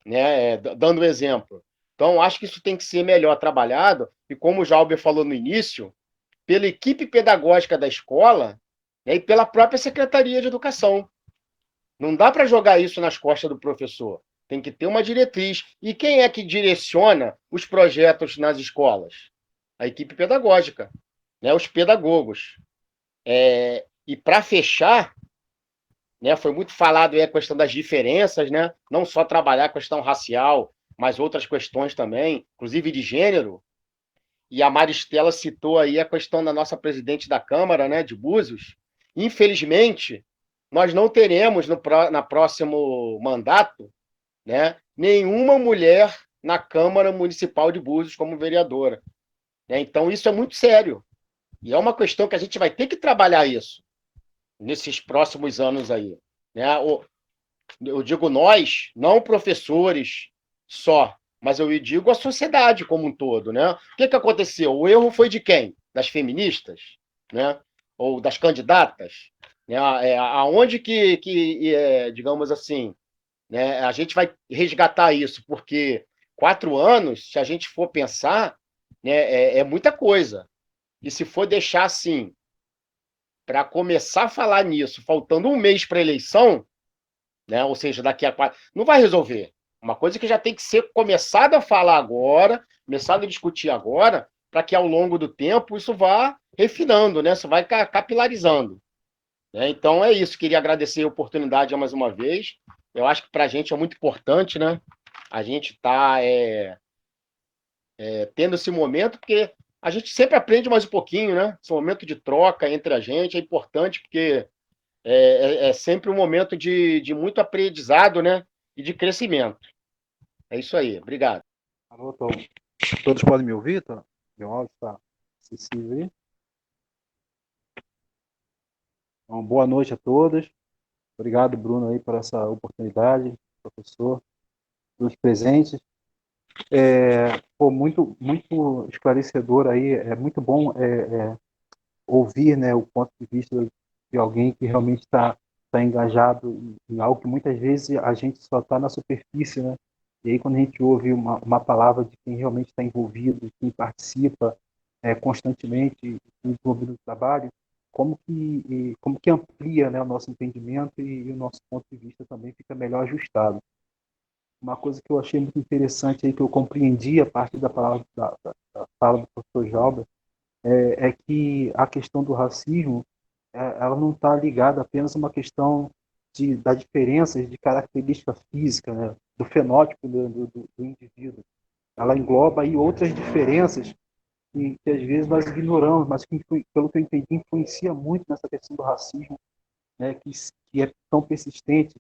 né? Dando exemplo. Então, acho que isso tem que ser melhor trabalhado, e como o Jalber falou no início, pela equipe pedagógica da escola, né, e pela própria Secretaria de Educação. Não dá para jogar isso nas costas do professor. Tem que ter uma diretriz. E quem é que direciona os projetos nas escolas? A equipe pedagógica, né, os pedagogos. E para fechar, né, foi muito falado aí a questão das diferenças, né? Não só trabalhar a questão racial, mas outras questões também, inclusive de gênero. E a Maristela citou aí a questão da nossa presidente da Câmara, né, de Búzios. Infelizmente, nós não teremos no próximo mandato, né, nenhuma mulher na Câmara Municipal de Búzios como vereadora. Né? Então, isso é muito sério. E é uma questão que a gente vai ter que trabalhar isso nesses próximos anos aí. Né? Eu digo nós, não professores só, mas eu digo a sociedade como um todo. Né? O que aconteceu? O erro foi de quem? Das feministas? Né? Ou das candidatas? Né? Aonde digamos assim, né, a gente vai resgatar isso? Porque 4 anos, se a gente for pensar, né, é muita coisa. E se for deixar assim, para começar a falar nisso, faltando um mês para a eleição, né, ou seja, daqui a 4, não vai resolver. Uma coisa que já tem que ser começada a falar agora, começado a discutir agora, para que ao longo do tempo isso vá refinando, né? Isso vai capilarizando. Né? Então é isso. Queria agradecer a oportunidade mais uma vez. Eu acho que para a gente é muito importante, né? A gente está tendo esse momento, porque a gente sempre aprende mais um pouquinho, né? Esse momento de troca entre a gente é importante, porque é sempre um momento de muito aprendizado, né? E de crescimento. É isso aí. Obrigado. Alô, todos podem me ouvir? Tá? Meu áudio está acessível aí? Então, boa noite a todos. Obrigado, Bruno, aí, por essa oportunidade, professor, dos presentes. Muito, muito esclarecedor aí. É muito bom ouvir, né, o ponto de vista de alguém que realmente está engajado em algo que muitas vezes a gente só está na superfície, né? E aí quando a gente ouve uma palavra de quem realmente está envolvido, quem participa constantemente envolvido no trabalho, como que amplia, né, o nosso entendimento e o nosso ponto de vista também fica melhor ajustado. Uma coisa que eu achei muito interessante aí, que eu compreendi a partir da palavra da fala do professor Jalber, é que a questão do racismo ela não está ligada apenas a uma questão da diferença de característica física, né, do fenótipo do indivíduo. Ela engloba aí outras diferenças que às vezes nós ignoramos, mas que, pelo que eu entendi, influencia muito nessa questão do racismo, né, que é tão persistente,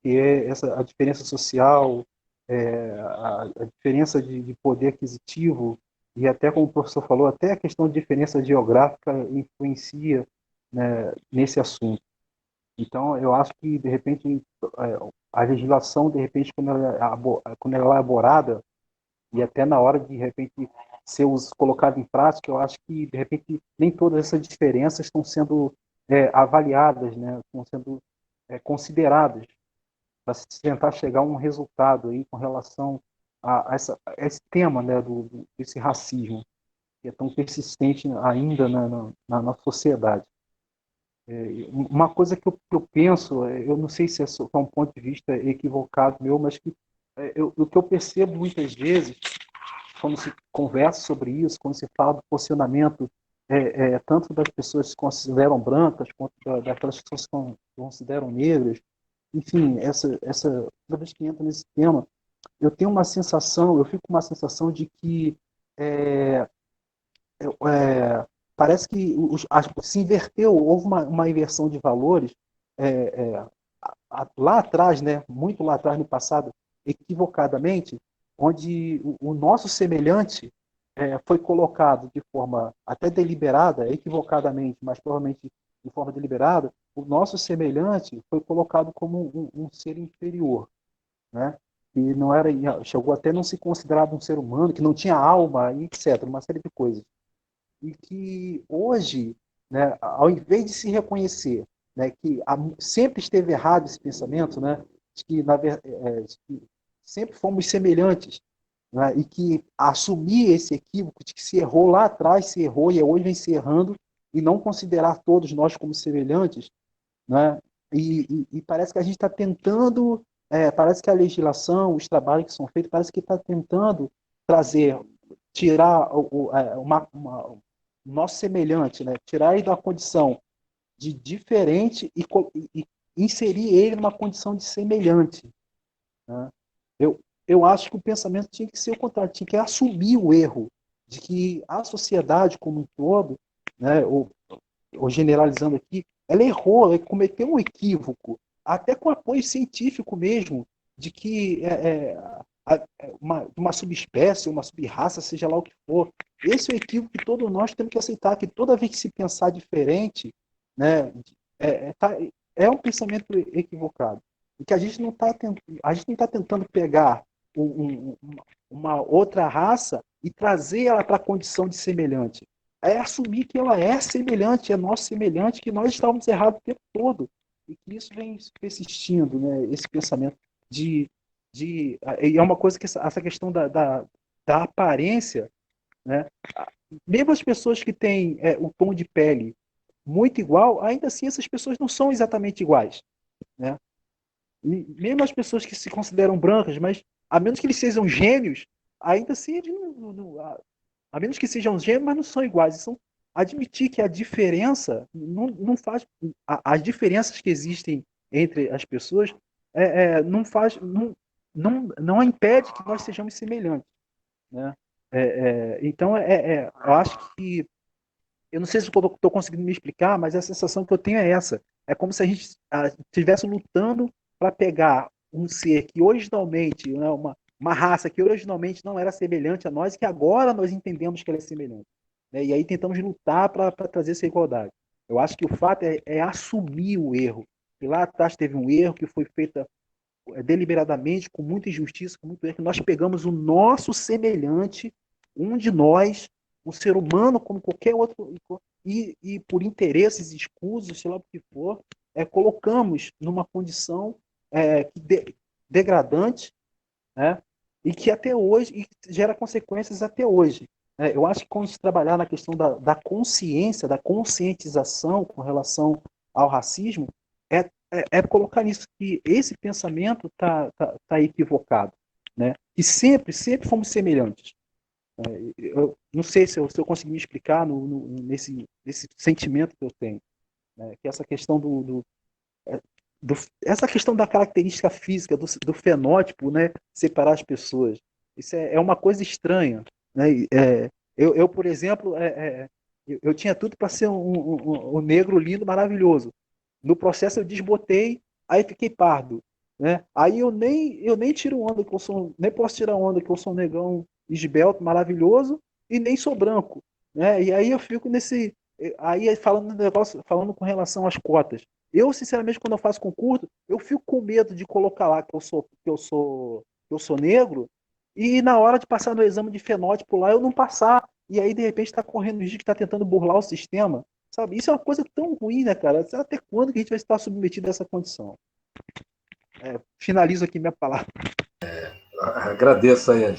que é a diferença social, a diferença de poder aquisitivo, e até como o professor falou, até a questão de diferença geográfica influencia, né, nesse assunto. Então, eu acho que, de repente, a legislação, de repente, quando ela é elaborada, e até na hora de repente, ser colocada em prática, eu acho que, de repente, nem todas essas diferenças estão sendo avaliadas, né, estão sendo consideradas para se tentar chegar a um resultado aí com relação a esse tema, né, desse racismo, que é tão persistente ainda na sociedade. Uma coisa que eu penso, eu não sei se é só um ponto de vista equivocado meu, mas que o que eu percebo muitas vezes, quando se conversa sobre isso, quando se fala do posicionamento tanto das pessoas que se consideram brancas, quanto daquelas pessoas que se consideram negras, enfim, toda vez que entra nesse tema, eu fico com uma sensação de que parece que se inverteu, houve uma inversão de valores lá atrás, né, muito lá atrás no passado, equivocadamente, onde o nosso semelhante foi colocado de forma até deliberada, equivocadamente, mas provavelmente de forma deliberada, o nosso semelhante foi colocado como um ser inferior, né? E não era, chegou até a não se considerar um ser humano, que não tinha alma, etc., uma série de coisas. E que hoje, né, ao invés de se reconhecer, né, que sempre esteve errado esse pensamento, né, de que, de que sempre fomos semelhantes, né, e que assumir esse equívoco de que se errou lá atrás, se errou e hoje vem se errando, e não considerar todos nós como semelhantes, né, e parece que a gente está tentando, parece que a legislação, os trabalhos que são feitos, parece que está tentando trazer, tirar o nosso semelhante, né, tirar ele da condição de diferente e inserir ele numa condição de semelhante, né? Eu acho que o pensamento tinha que ser o contrário, tinha que assumir o erro de que a sociedade como um todo, né, ou generalizando aqui, ela errou, ela cometeu um equívoco, até com apoio científico mesmo, de que uma subespécie, uma subraça, seja lá o que for, esse é o equívoco que todos nós temos que aceitar, que toda vez que se pensar diferente, né, é um pensamento equivocado. E que a gente não está tentando pegar uma outra raça e trazer ela para a condição de semelhante. É assumir que ela é semelhante, é nosso semelhante, que nós estávamos errados o tempo todo. E que isso vem persistindo, né, esse pensamento e é uma coisa que essa questão da aparência, né, mesmo as pessoas que têm o tom de pele muito igual, ainda assim essas pessoas não são exatamente iguais, né? Mesmo as pessoas que se consideram brancas, mas a menos que eles sejam gêmeos, ainda assim eles a menos que sejam gêmeos, mas não são iguais. Então, admitir que a diferença não faz as diferenças que existem entre as pessoas não faz não impede que nós sejamos semelhantes, né? Então eu acho que eu não sei se estou conseguindo me explicar, mas a sensação que eu tenho é essa. É como se a gente estivesse lutando para pegar um ser que originalmente, né, uma raça que originalmente não era semelhante a nós, e que agora nós entendemos que ela é semelhante, né? E aí tentamos lutar para trazer essa igualdade. Eu acho que o fato é assumir o erro. E lá atrás teve um erro que foi feito deliberadamente, com muita injustiça, com muito erro, que nós pegamos o nosso semelhante, um de nós, um ser humano como qualquer outro, e por interesses escusos, sei lá o que for, colocamos numa condição degradante, né? E que até hoje e gera consequências até hoje. Eu acho que quando a gente trabalhar na questão da consciência, da conscientização com relação ao racismo, colocar nisso que esse pensamento tá equivocado, né? E sempre fomos semelhantes. Eu não sei se eu consegui me explicar nesse sentimento que eu tenho, né? Que essa questão essa questão da característica física, do fenótipo, né? Separar as pessoas. Isso é uma coisa estranha, né? Eu, por exemplo, eu tinha tudo para ser um negro lindo, maravilhoso. No processo eu desbotei, aí fiquei pardo, né? Aí eu nem tiro onda que eu sou, nem posso tirar onda que eu sou um negão esbelto, maravilhoso, e nem sou branco, né? E aí eu fico aí falando com relação às cotas. Eu, sinceramente, quando eu faço concurso, eu fico com medo de colocar lá que eu sou negro, e na hora de passar no exame de fenótipo lá, eu não passar, e aí, de repente, está correndo risco de estar tentando burlar o sistema, sabe? Isso é uma coisa tão ruim, né, cara? Até quando que a gente vai estar submetido a essa condição? Finalizo aqui minha palavra. Agradeço aí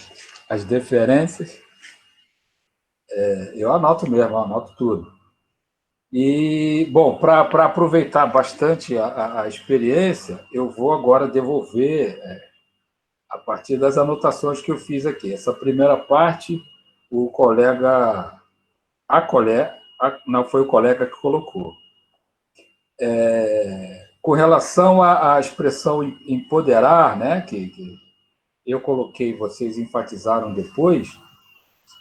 as deferências. Eu anoto tudo. E, bom, para aproveitar bastante a experiência, eu vou agora devolver a partir das anotações que eu fiz aqui. Essa primeira parte, não foi o colega que colocou. Com relação à expressão empoderar, né, que eu coloquei, vocês enfatizaram depois.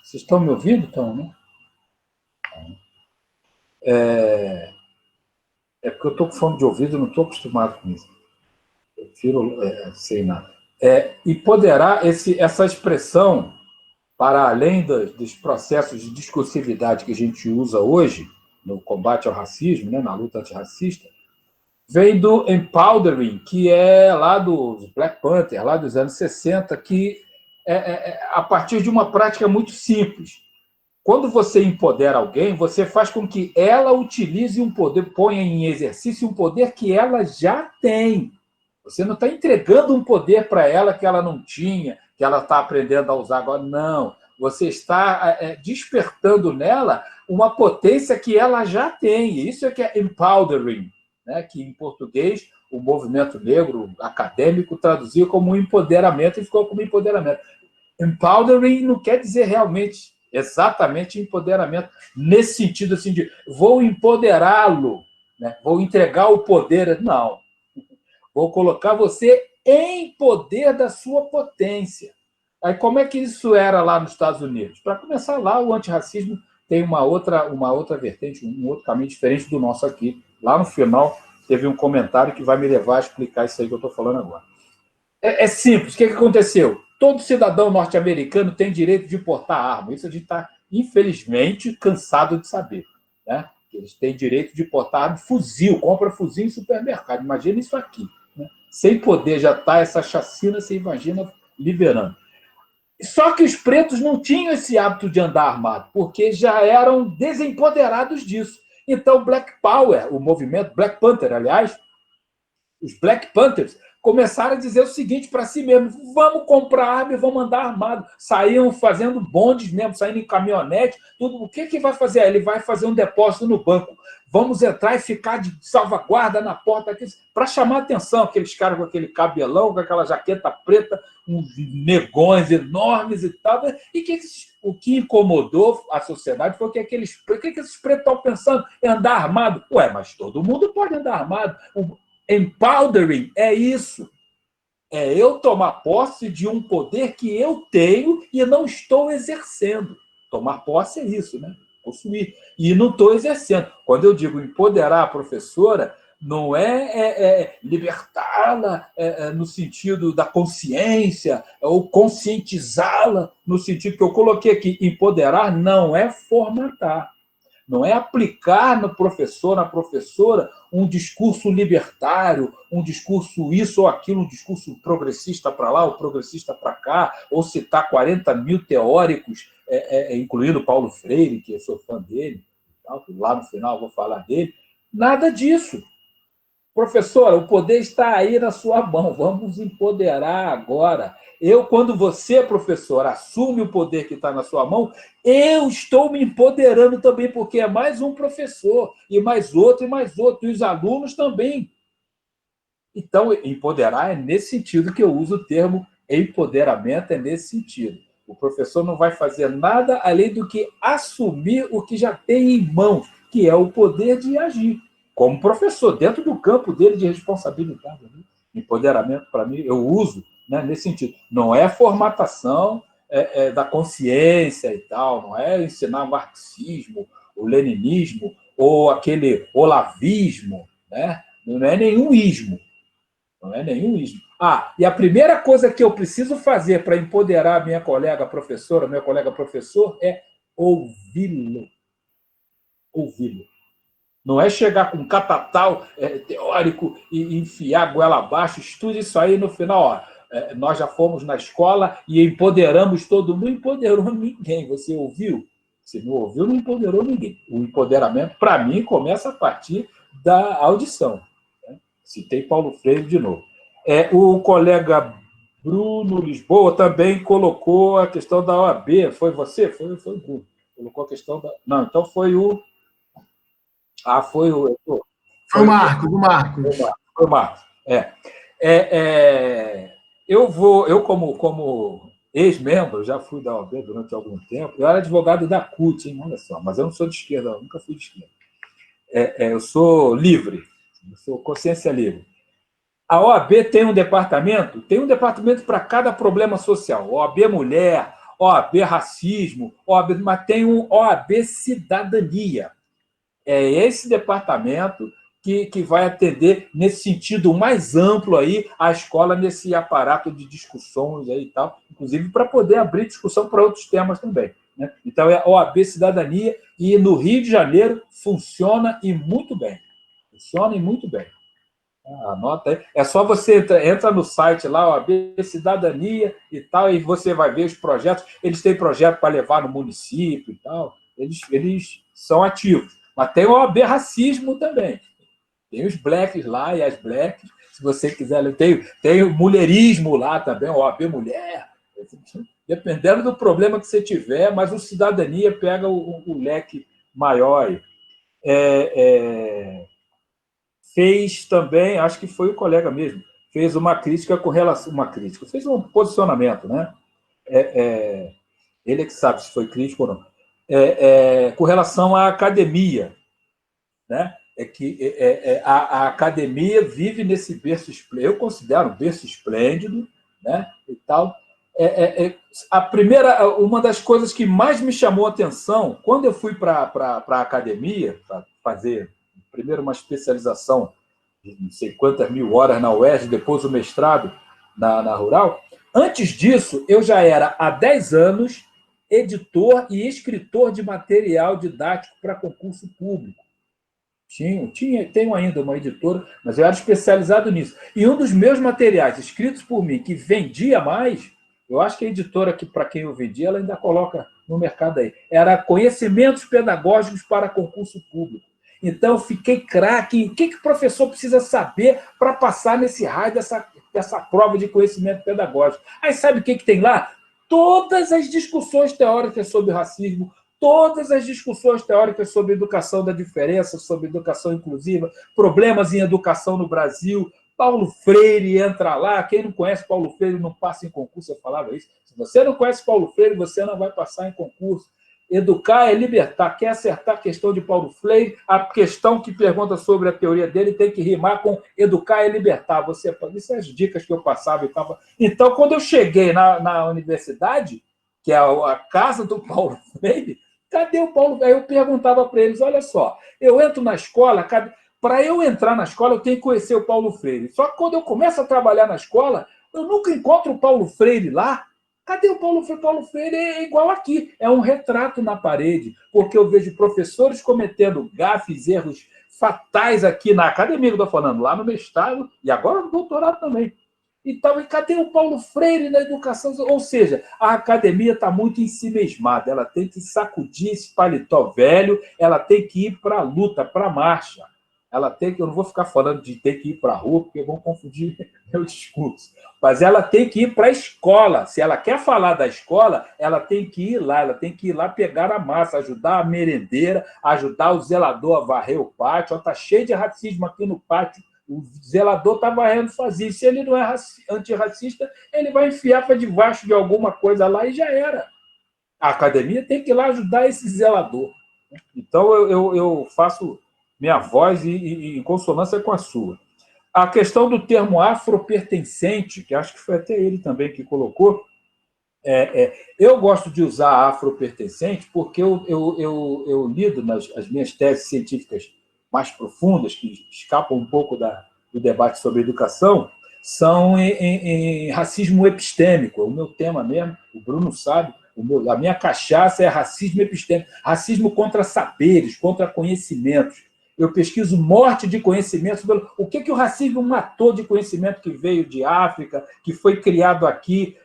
Vocês estão me ouvindo? Estão, né? Porque eu estou com fone de ouvido e não estou acostumado com isso. Eu prefiro sem nada. Empoderar essa expressão, para além dos processos de discursividade que a gente usa hoje, no combate ao racismo, né, na luta antirracista, vem do empowering, que é lá dos Black Panther, lá dos anos 60, que a partir de uma prática muito simples. Quando você empodera alguém, você faz com que ela utilize um poder, ponha em exercício um poder que ela já tem. Você não está entregando um poder para ela que ela não tinha, que ela está aprendendo a usar agora. Não. Você está despertando nela uma potência que ela já tem. Isso é que é empowering, né? Que em português o movimento negro acadêmico traduziu como empoderamento e ficou como empoderamento. Empowering não quer dizer realmente exatamente empoderamento, nesse sentido assim de vou empoderá-lo, né? Vou entregar o poder. Não. Vou colocar você em poder da sua potência. Aí como é que isso era lá nos Estados Unidos? Para começar, lá o antirracismo tem uma outra vertente, um outro caminho diferente do nosso aqui. Lá no final teve um comentário que vai me levar a explicar isso aí que eu estou falando agora. É simples. O que aconteceu? Todo cidadão norte-americano tem direito de portar arma. Isso a gente está, infelizmente, cansado de saber, né? Eles têm direito de portar arma, fuzil, compra fuzil em supermercado. Imagina isso aqui, né? Sem poder já está essa chacina, você imagina liberando. Só que os pretos não tinham esse hábito de andar armado, porque já eram desempoderados disso. Então, Black Power, o movimento Black Panther, aliás, os Black Panthers começaram a dizer o seguinte para si mesmo: vamos comprar arma e vamos andar armado. Saíam fazendo bondes mesmo, saindo em caminhonete, tudo. O que vai fazer? Ele vai fazer um depósito no banco. Vamos entrar e ficar de salvaguarda na porta aqui, para chamar a atenção, aqueles caras com aquele cabelão, com aquela jaqueta preta, uns negões enormes e tal. E o que incomodou a sociedade foi que o que esses pretos estão pensando em andar armado. Ué, mas todo mundo pode andar armado. Empowering é isso. É eu tomar posse de um poder que eu tenho e não estou exercendo. Tomar posse é isso, né? Possuir. E não estou exercendo. Quando eu digo empoderar a professora, não é libertá-la no sentido da consciência ou conscientizá-la no sentido que eu coloquei aqui. Empoderar não é formatar. Não é aplicar no professor, na professora, um discurso libertário, um discurso isso ou aquilo, um discurso progressista para lá ou progressista para cá, ou citar 40 mil teóricos, incluindo Paulo Freire, que eu sou fã dele. lá no final eu vou falar dele. Nada disso. Professora, o poder está aí na sua mão, vamos empoderar agora. Quando você, professor, assume o poder que está na sua mão, eu estou me empoderando também, porque é mais um professor, e mais outro, e os alunos também. Então, empoderar é nesse sentido que eu uso o termo empoderamento, é nesse sentido. O professor não vai fazer nada além do que assumir o que já tem em mãos, que é o poder de agir. Como professor, dentro do campo dele de responsabilidade. Empoderamento, para mim, eu uso, né, nesse sentido. Não é formatação da consciência e tal, não é ensinar marxismo, o leninismo, ou aquele olavismo, né? Não é nenhum ismo. Não é nenhum ismo. E a primeira coisa que eu preciso fazer para empoderar a minha colega professora, meu colega professor, é ouvi-lo. Ouvi-lo. Não é chegar com um catatal teórico e enfiar a goela abaixo, estude isso aí no final. Nós já fomos na escola e empoderamos todo mundo. Não empoderou ninguém. Você ouviu? Se não ouviu, não empoderou ninguém. O empoderamento, para mim, começa a partir da audição. Citei Paulo Freire de novo. O colega Bruno Lisboa também colocou a questão da OAB. Foi você? Foi o Bruno. Colocou a questão da... Não, então foi o... foi o... Foi o Marcos. Foi o Marcos. Eu, como ex-membro, já fui da OAB durante algum tempo, eu era advogado da CUT, hein? Olha só, mas eu não sou de esquerda, eu nunca fui de esquerda. Eu sou livre, eu sou consciência livre. A OAB tem um departamento para cada problema social. OAB Mulher, OAB Racismo, mas tem um OAB Cidadania. É esse departamento que vai atender nesse sentido mais amplo aí a escola nesse aparato de discussões aí e tal, inclusive para poder abrir discussão para outros temas também, né? Então é OAB Cidadania e no Rio de Janeiro funciona e muito bem. Funciona e muito bem. Anota aí. É só você entra no site lá, OAB Cidadania e tal, e você vai ver os projetos. Eles têm projeto para levar no município e tal. Eles são ativos. Mas tem o OAB Racismo também. Tem os blacks lá e as blacks. Se você quiser, tem o mulherismo lá também, o OAB Mulher. Dependendo do problema que você tiver, mas o Cidadania pega o leque maior aí. Fez também, acho que foi o colega mesmo, fez uma crítica com relação... fez um posicionamento, né? Ele é que sabe se foi crítico ou não. Com relação à academia, né? A academia vive nesse berço esplêndido, eu considero um berço esplêndido, né? E tal. Uma das coisas que mais me chamou a atenção, quando eu fui para a academia, para fazer primeiro uma especialização de não sei quantas mil horas na UERJ, depois o mestrado na Rural. Antes disso, eu já era, há 10 anos, editor e escritor de material didático para concurso público. Tenho ainda uma editora, mas eu era especializado nisso. E um dos meus materiais escritos por mim, que vendia mais, eu acho que a editora, para quem eu vendia, ela ainda coloca no mercado aí, era Conhecimentos Pedagógicos para Concurso Público. Então, eu fiquei craque. O que o professor precisa saber para passar nesse raio dessa prova de conhecimento pedagógico? Aí, sabe o que tem lá? Todas as discussões teóricas sobre racismo, todas as discussões teóricas sobre educação da diferença, sobre educação inclusiva, problemas em educação no Brasil. Paulo Freire entra lá. Quem não conhece Paulo Freire não passa em concurso. Eu falava isso. Se você não conhece Paulo Freire, você não vai passar em concurso. Educar é libertar. Quer acertar a questão de Paulo Freire? A questão que pergunta sobre a teoria dele tem que rimar com educar é libertar. Isso são as dicas que eu passava. Então, quando eu cheguei na universidade, que é a casa do Paulo Freire, cadê o Paulo? Aí eu perguntava para eles, olha só, eu entro na escola, para eu entrar na escola, eu tenho que conhecer o Paulo Freire. Só que quando eu começo a trabalhar na escola, eu nunca encontro o Paulo Freire lá. Cadê o Paulo Freire? Paulo Freire é igual aqui, é um retrato na parede, porque eu vejo professores cometendo gafes, erros fatais aqui na academia, que eu estou falando, lá no mestrado, e agora no doutorado também. Então, e cadê o Paulo Freire na educação? Ou seja, a academia está muito ensimesmada, ela tem que sacudir esse paletó velho, ela tem que ir para a luta, para a marcha. Ela tem que, eu não vou ficar falando de ter que ir para a rua, porque vão confundir meu discurso, mas ela tem que ir para a escola. Se ela quer falar da escola, ela tem que ir lá, ela tem que ir lá pegar a massa, ajudar a merendeira, ajudar o zelador a varrer o pátio. Está cheio de racismo aqui no pátio. O zelador está varrendo sozinho. Se ele não é antirracista, ele vai enfiar para debaixo de alguma coisa lá e já era. A academia tem que ir lá ajudar esse zelador. Então, eu faço minha voz em consonância com a sua. A questão do termo afropertencente, que acho que foi até ele também que colocou, eu gosto de usar afropertencente porque eu lido as minhas teses científicas mais profundas, que escapam um pouco do debate sobre educação, são em racismo epistêmico. É o meu tema mesmo, o Bruno sabe, a minha cachaça é racismo epistêmico, racismo contra saberes, contra conhecimentos. Eu pesquiso morte de conhecimentos. O que o racismo matou de conhecimento que veio de África, que foi criado aqui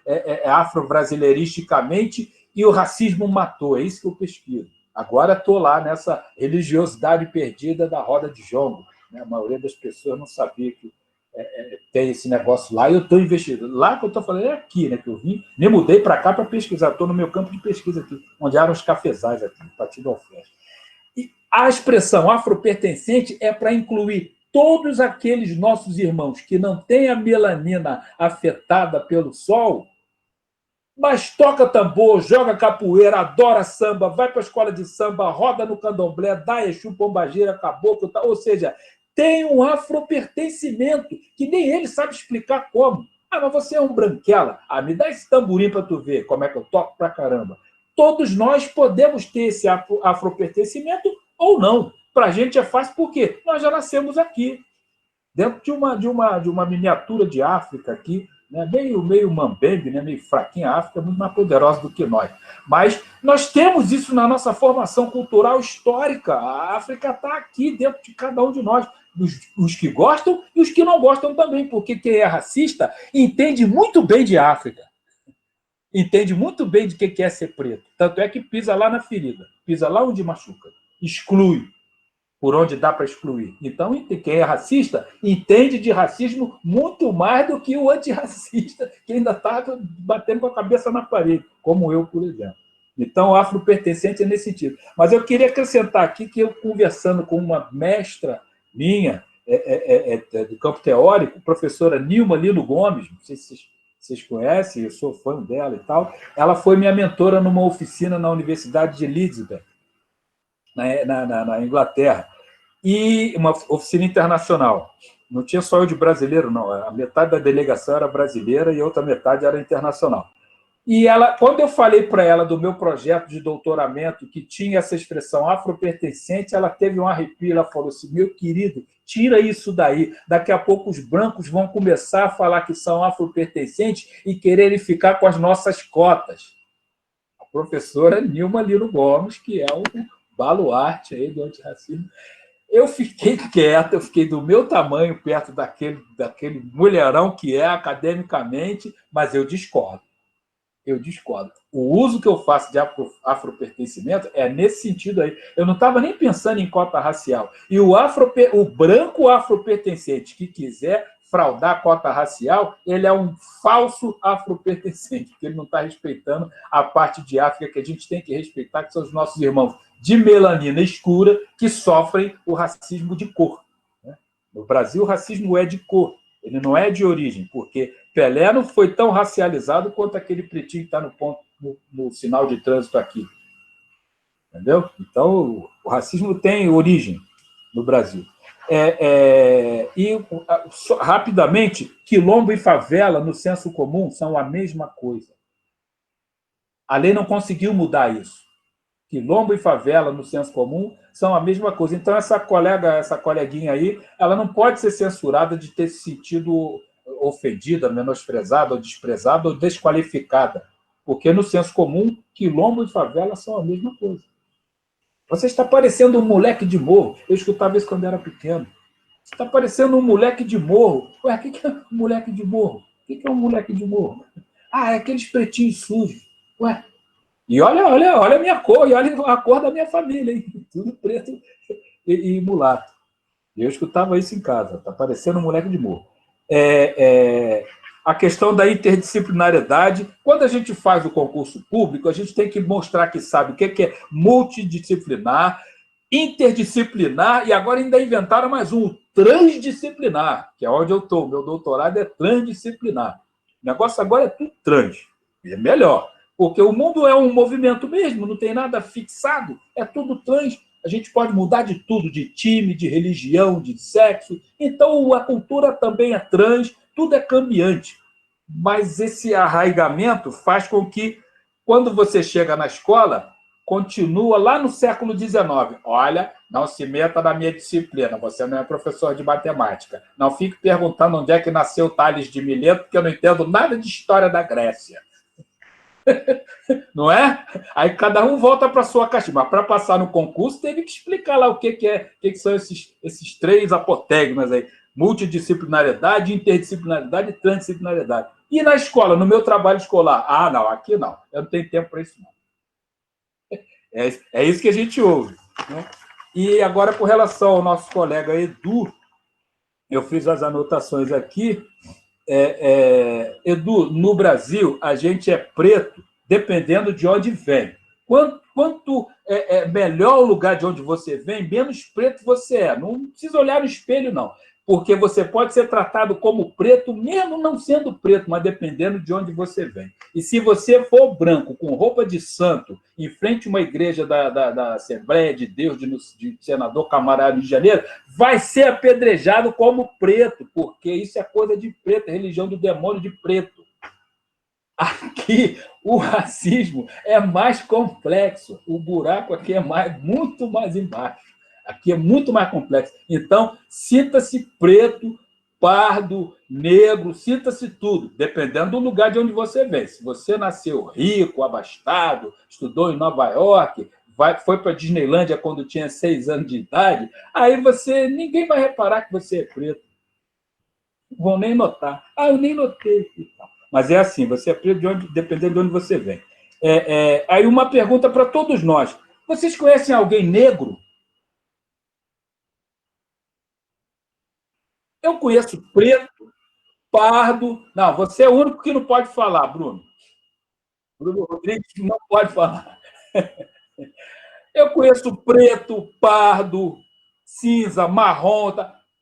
afro-brasileiristicamente, e o racismo matou. É isso que eu pesquiso. Agora estou lá nessa religiosidade perdida da roda de jongo. Né? A maioria das pessoas não sabia que tem esse negócio lá, e eu estou investigando. Lá que eu estou falando é aqui, né, que eu vim, me mudei para cá para pesquisar. Estou no meu campo de pesquisa aqui, onde eram os cafezais aqui, Partido Alfés. A expressão afropertencente é para incluir todos aqueles nossos irmãos que não têm a melanina afetada pelo sol, mas toca tambor, joga capoeira, adora samba, vai para a escola de samba, roda no candomblé, dá Exu, pombageira, caboclo, ou seja, tem um afropertencimento que nem ele sabe explicar como. Ah, mas você é um branquela. Ah, me dá esse tamborim para tu ver como é que eu toco pra caramba. Todos nós podemos ter esse afropertencimento ou não. Para a gente é fácil porque nós já nascemos aqui, dentro de uma miniatura de África aqui, né? meio mambembe, né? Meio fraquinha. A África é muito mais poderosa do que nós. Mas nós temos isso na nossa formação cultural histórica. A África está aqui dentro de cada um de nós. Os que gostam e os que não gostam também, porque quem é racista entende muito bem de África. Entende muito bem de que é ser preto. Tanto é que pisa lá na ferida, pisa lá onde machuca, exclui por onde dá para excluir. Então, quem é racista entende de racismo muito mais do que o antirracista, que ainda está batendo com a cabeça na parede, como eu, por exemplo. Então, o afropertencente é nesse sentido. Mas eu queria acrescentar aqui que eu, conversando com uma mestra minha, do campo teórico, professora Nilma Lino Gomes, não sei se vocês conhecem, eu sou fã dela e tal, ela foi minha mentora numa oficina na Universidade de Leeds, na Inglaterra, e uma oficina internacional. Não tinha só eu de brasileiro, não. A metade da delegação era brasileira e a outra metade era internacional. E ela, quando eu falei para ela do meu projeto de doutoramento, que tinha essa expressão afropertencente, ela teve um arrepio, ela falou assim, meu querido, tira isso daí, daqui a pouco os brancos vão começar a falar que são afropertencentes e quererem ficar com as nossas cotas. A professora Nilma Lino Gomes, que é um baluarte aí do antirracismo, eu fiquei quieto, eu fiquei do meu tamanho perto daquele mulherão que é academicamente, mas eu discordo. Eu discordo. O uso que eu faço de afropertencimento é nesse sentido aí. Eu não estava nem pensando em cota racial. E o branco afropertencente que quiser fraudar a cota racial, ele é um falso afropertencente, porque ele não está respeitando a parte de África que a gente tem que respeitar, que são os nossos irmãos de melanina escura que sofrem o racismo de cor. No Brasil, o racismo é de cor. Ele não é de origem, porque Pelé não foi tão racializado quanto aquele pretinho que está no sinal de trânsito aqui. Entendeu? Então, o racismo tem origem no Brasil. Rapidamente, quilombo e favela, no senso comum, são a mesma coisa. A lei não conseguiu mudar isso. Quilombo e favela, no senso comum, são a mesma coisa. Então, essa coleguinha aí, ela não pode ser censurada de ter se sentido ofendida, menosprezada, ou desprezada, ou desqualificada. Porque, no senso comum, quilombo e favela são a mesma coisa. Você está parecendo um moleque de morro. Eu escutava isso quando era pequeno. Você está parecendo um moleque de morro. Ué, o que é um moleque de morro? que é um moleque de morro? Ah, é aqueles pretinhos sujos. Ué, e olha a minha cor, e olha a cor da minha família, hein? Tudo preto e mulato. Eu escutava isso em casa, tá parecendo um moleque de morro. A questão da interdisciplinariedade, quando a gente faz o concurso público, a gente tem que mostrar que sabe o que é multidisciplinar, interdisciplinar, e agora ainda inventaram mais um, transdisciplinar, que é onde eu estou. Meu doutorado é transdisciplinar. O negócio agora é tudo trans. E é melhor, porque o mundo é um movimento mesmo, não tem nada fixado, é tudo trans. A gente pode mudar de tudo, de time, de religião, de sexo. Então, a cultura também é trans, tudo é cambiante. Mas esse arraigamento faz com que, quando você chega na escola, continua lá no século XIX. Olha, não se meta na minha disciplina, você não é professor de matemática. Não fique perguntando onde é que nasceu Tales de Mileto, porque eu não entendo nada de história da Grécia. Não é? Aí cada um volta para sua caixinha. Mas para passar no concurso, teve que explicar lá o que são esses três apotegmas aí: multidisciplinariedade, interdisciplinaridade e transdisciplinariedade. E na escola, no meu trabalho escolar? Ah, não, aqui não. Eu não tenho tempo para isso, não. É isso que a gente ouve. Né? E agora, com relação ao nosso colega Edu, eu fiz as anotações aqui. Edu, no Brasil, a gente é preto dependendo de onde vem. Quanto melhor o lugar de onde você vem, menos preto você é. Não precisa olhar no espelho, não. Porque você pode ser tratado como preto, mesmo não sendo preto, mas dependendo de onde você vem. E se você for branco, com roupa de santo, em frente a uma igreja da Assembleia de Deus, de senador Camará, Rio de Janeiro, vai ser apedrejado como preto, porque isso é coisa de preto, é religião do demônio de preto. Aqui, o racismo é mais complexo. O buraco aqui é muito mais embaixo. Aqui é muito mais complexo. Então, sinta-se preto, pardo, negro, sinta-se tudo, dependendo do lugar de onde você vem. Se você nasceu rico, abastado, estudou em Nova York, foi para a Disneylândia quando tinha 6 anos de idade, aí ninguém vai reparar que você é preto. Não vão nem notar. Ah, eu nem notei. Mas é assim, você é preto dependendo de onde você vem. Aí uma pergunta para todos nós. Vocês conhecem alguém negro? Eu conheço preto, pardo... Não, você é o único que não pode falar, Bruno. Bruno Rodrigues não pode falar. Eu conheço preto, pardo, cinza, marrom...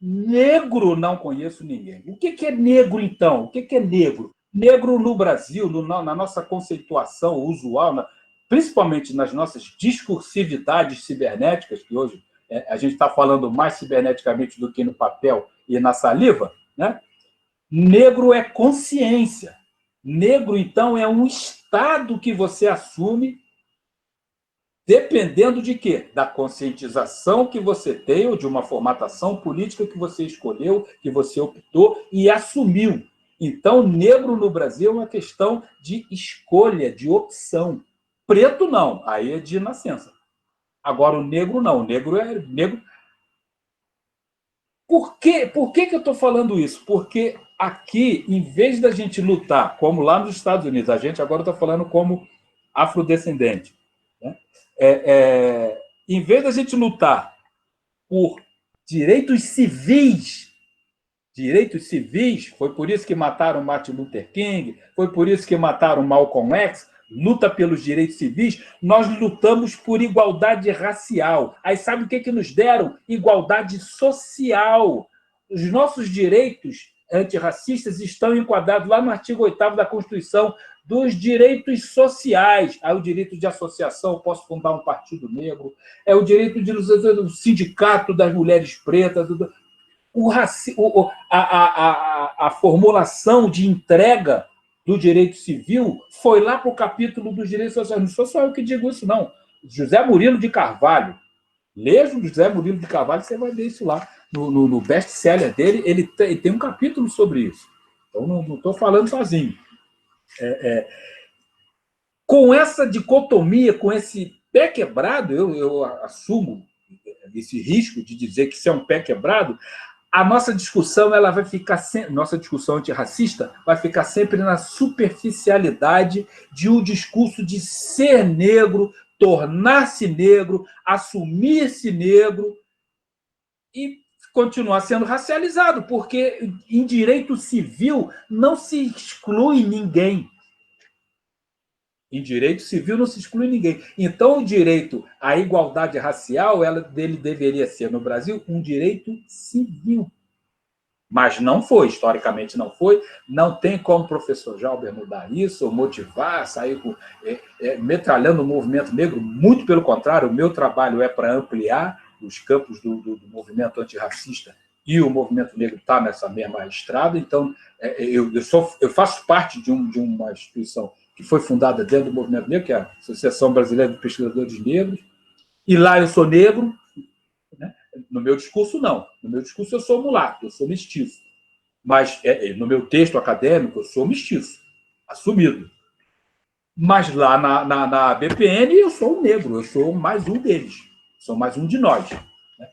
Negro não conheço ninguém. O que é negro, então? O que é negro? Negro no Brasil, na nossa conceituação usual, principalmente nas nossas discursividades cibernéticas, que hoje a gente está falando mais ciberneticamente do que no papel e na saliva, né? Negro é consciência. Negro, então, é um estado que você assume dependendo de quê? Da conscientização que você tem, ou de uma formatação política que você escolheu, que você optou e assumiu. Então, negro no Brasil é uma questão de escolha, de opção. Preto, não. Aí é de nascença. Agora, o negro, não. O negro é negro. Por que eu estou falando isso? Porque aqui, em vez da gente lutar, como lá nos Estados Unidos, a gente agora está falando como afrodescendente, né? Em vez da gente lutar por direitos civis, foi por isso que mataram Martin Luther King, foi por isso que mataram Malcolm X, luta pelos direitos civis, nós lutamos por igualdade racial. Aí sabe o que nos deram? Igualdade social. Os nossos direitos antirracistas estão enquadrados lá no artigo 8º da Constituição, dos direitos sociais. Aí o direito de associação, eu posso fundar um partido negro, o direito do sindicato das mulheres pretas, a formulação de entrega do direito civil foi lá para o capítulo dos direitos sociais. Não sou só eu que digo isso, não. José Murilo de Carvalho. Leia o José Murilo de Carvalho, você vai ver isso lá. No best-seller dele, ele tem um capítulo sobre isso. Então, não estou falando sozinho. Com essa dicotomia, com esse pé quebrado, eu assumo esse risco de dizer que isso é um pé quebrado, a nossa discussão ela vai ficar nossa discussão antirracista vai ficar sempre na superficialidade de um discurso de ser negro, tornar-se negro, assumir-se negro e continuar sendo racializado, porque em direito civil não se exclui ninguém. Em direito civil não se exclui ninguém. Então, o direito à igualdade racial, dele deveria ser, no Brasil, um direito civil. Mas não foi, historicamente não foi. Não tem como o professor Jalber mudar isso, ou motivar, sair metralhando o movimento negro. Muito pelo contrário, o meu trabalho é para ampliar os campos do movimento antirracista, e o movimento negro está nessa mesma estrada. Então, eu faço parte de uma instituição que foi fundada dentro do movimento negro, que é a Associação Brasileira de Pesquisadores Negros, e lá eu sou negro, né? No meu discurso, não. No meu discurso, eu sou mulato, eu sou mestiço. Mas no meu texto acadêmico, eu sou mestiço, assumido. Mas lá na BPN, eu sou um negro, eu sou mais um deles, sou mais um de nós.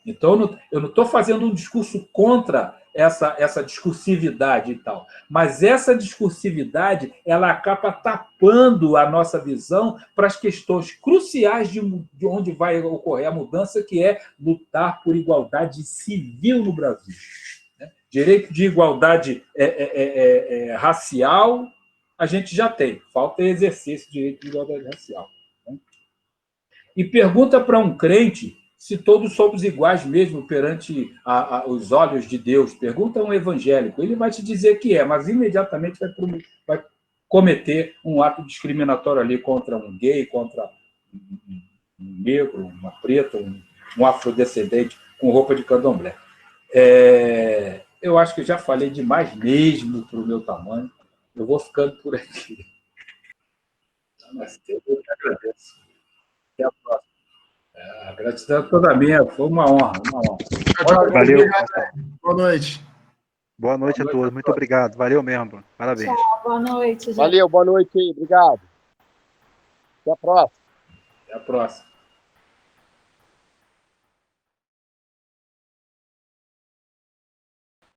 Então, eu não estou fazendo um discurso contra essa discursividade e tal, mas essa discursividade ela acaba tapando a nossa visão para as questões cruciais de onde vai ocorrer a mudança, que é lutar por igualdade civil no Brasil. Direito de igualdade racial, a gente já tem, falta exercer esse direito de igualdade racial. E pergunta para um crente se todos somos iguais mesmo perante os olhos de Deus. Pergunta a um evangélico, ele vai te dizer que mas imediatamente vai cometer um ato discriminatório ali contra um gay, contra um negro, uma preta, um afrodescendente com roupa de candomblé. Eu acho que eu já falei demais mesmo para o meu tamanho. Eu vou ficando por aqui. Eu te agradeço. Até a próxima. A gratidão é toda minha, foi uma honra, uma honra. Valeu. Boa noite. Boa noite a todos, muito obrigado. Valeu mesmo, Bruno. Parabéns. Tchau, boa noite, gente. Valeu, boa noite aí, obrigado. Até a próxima. Até a próxima.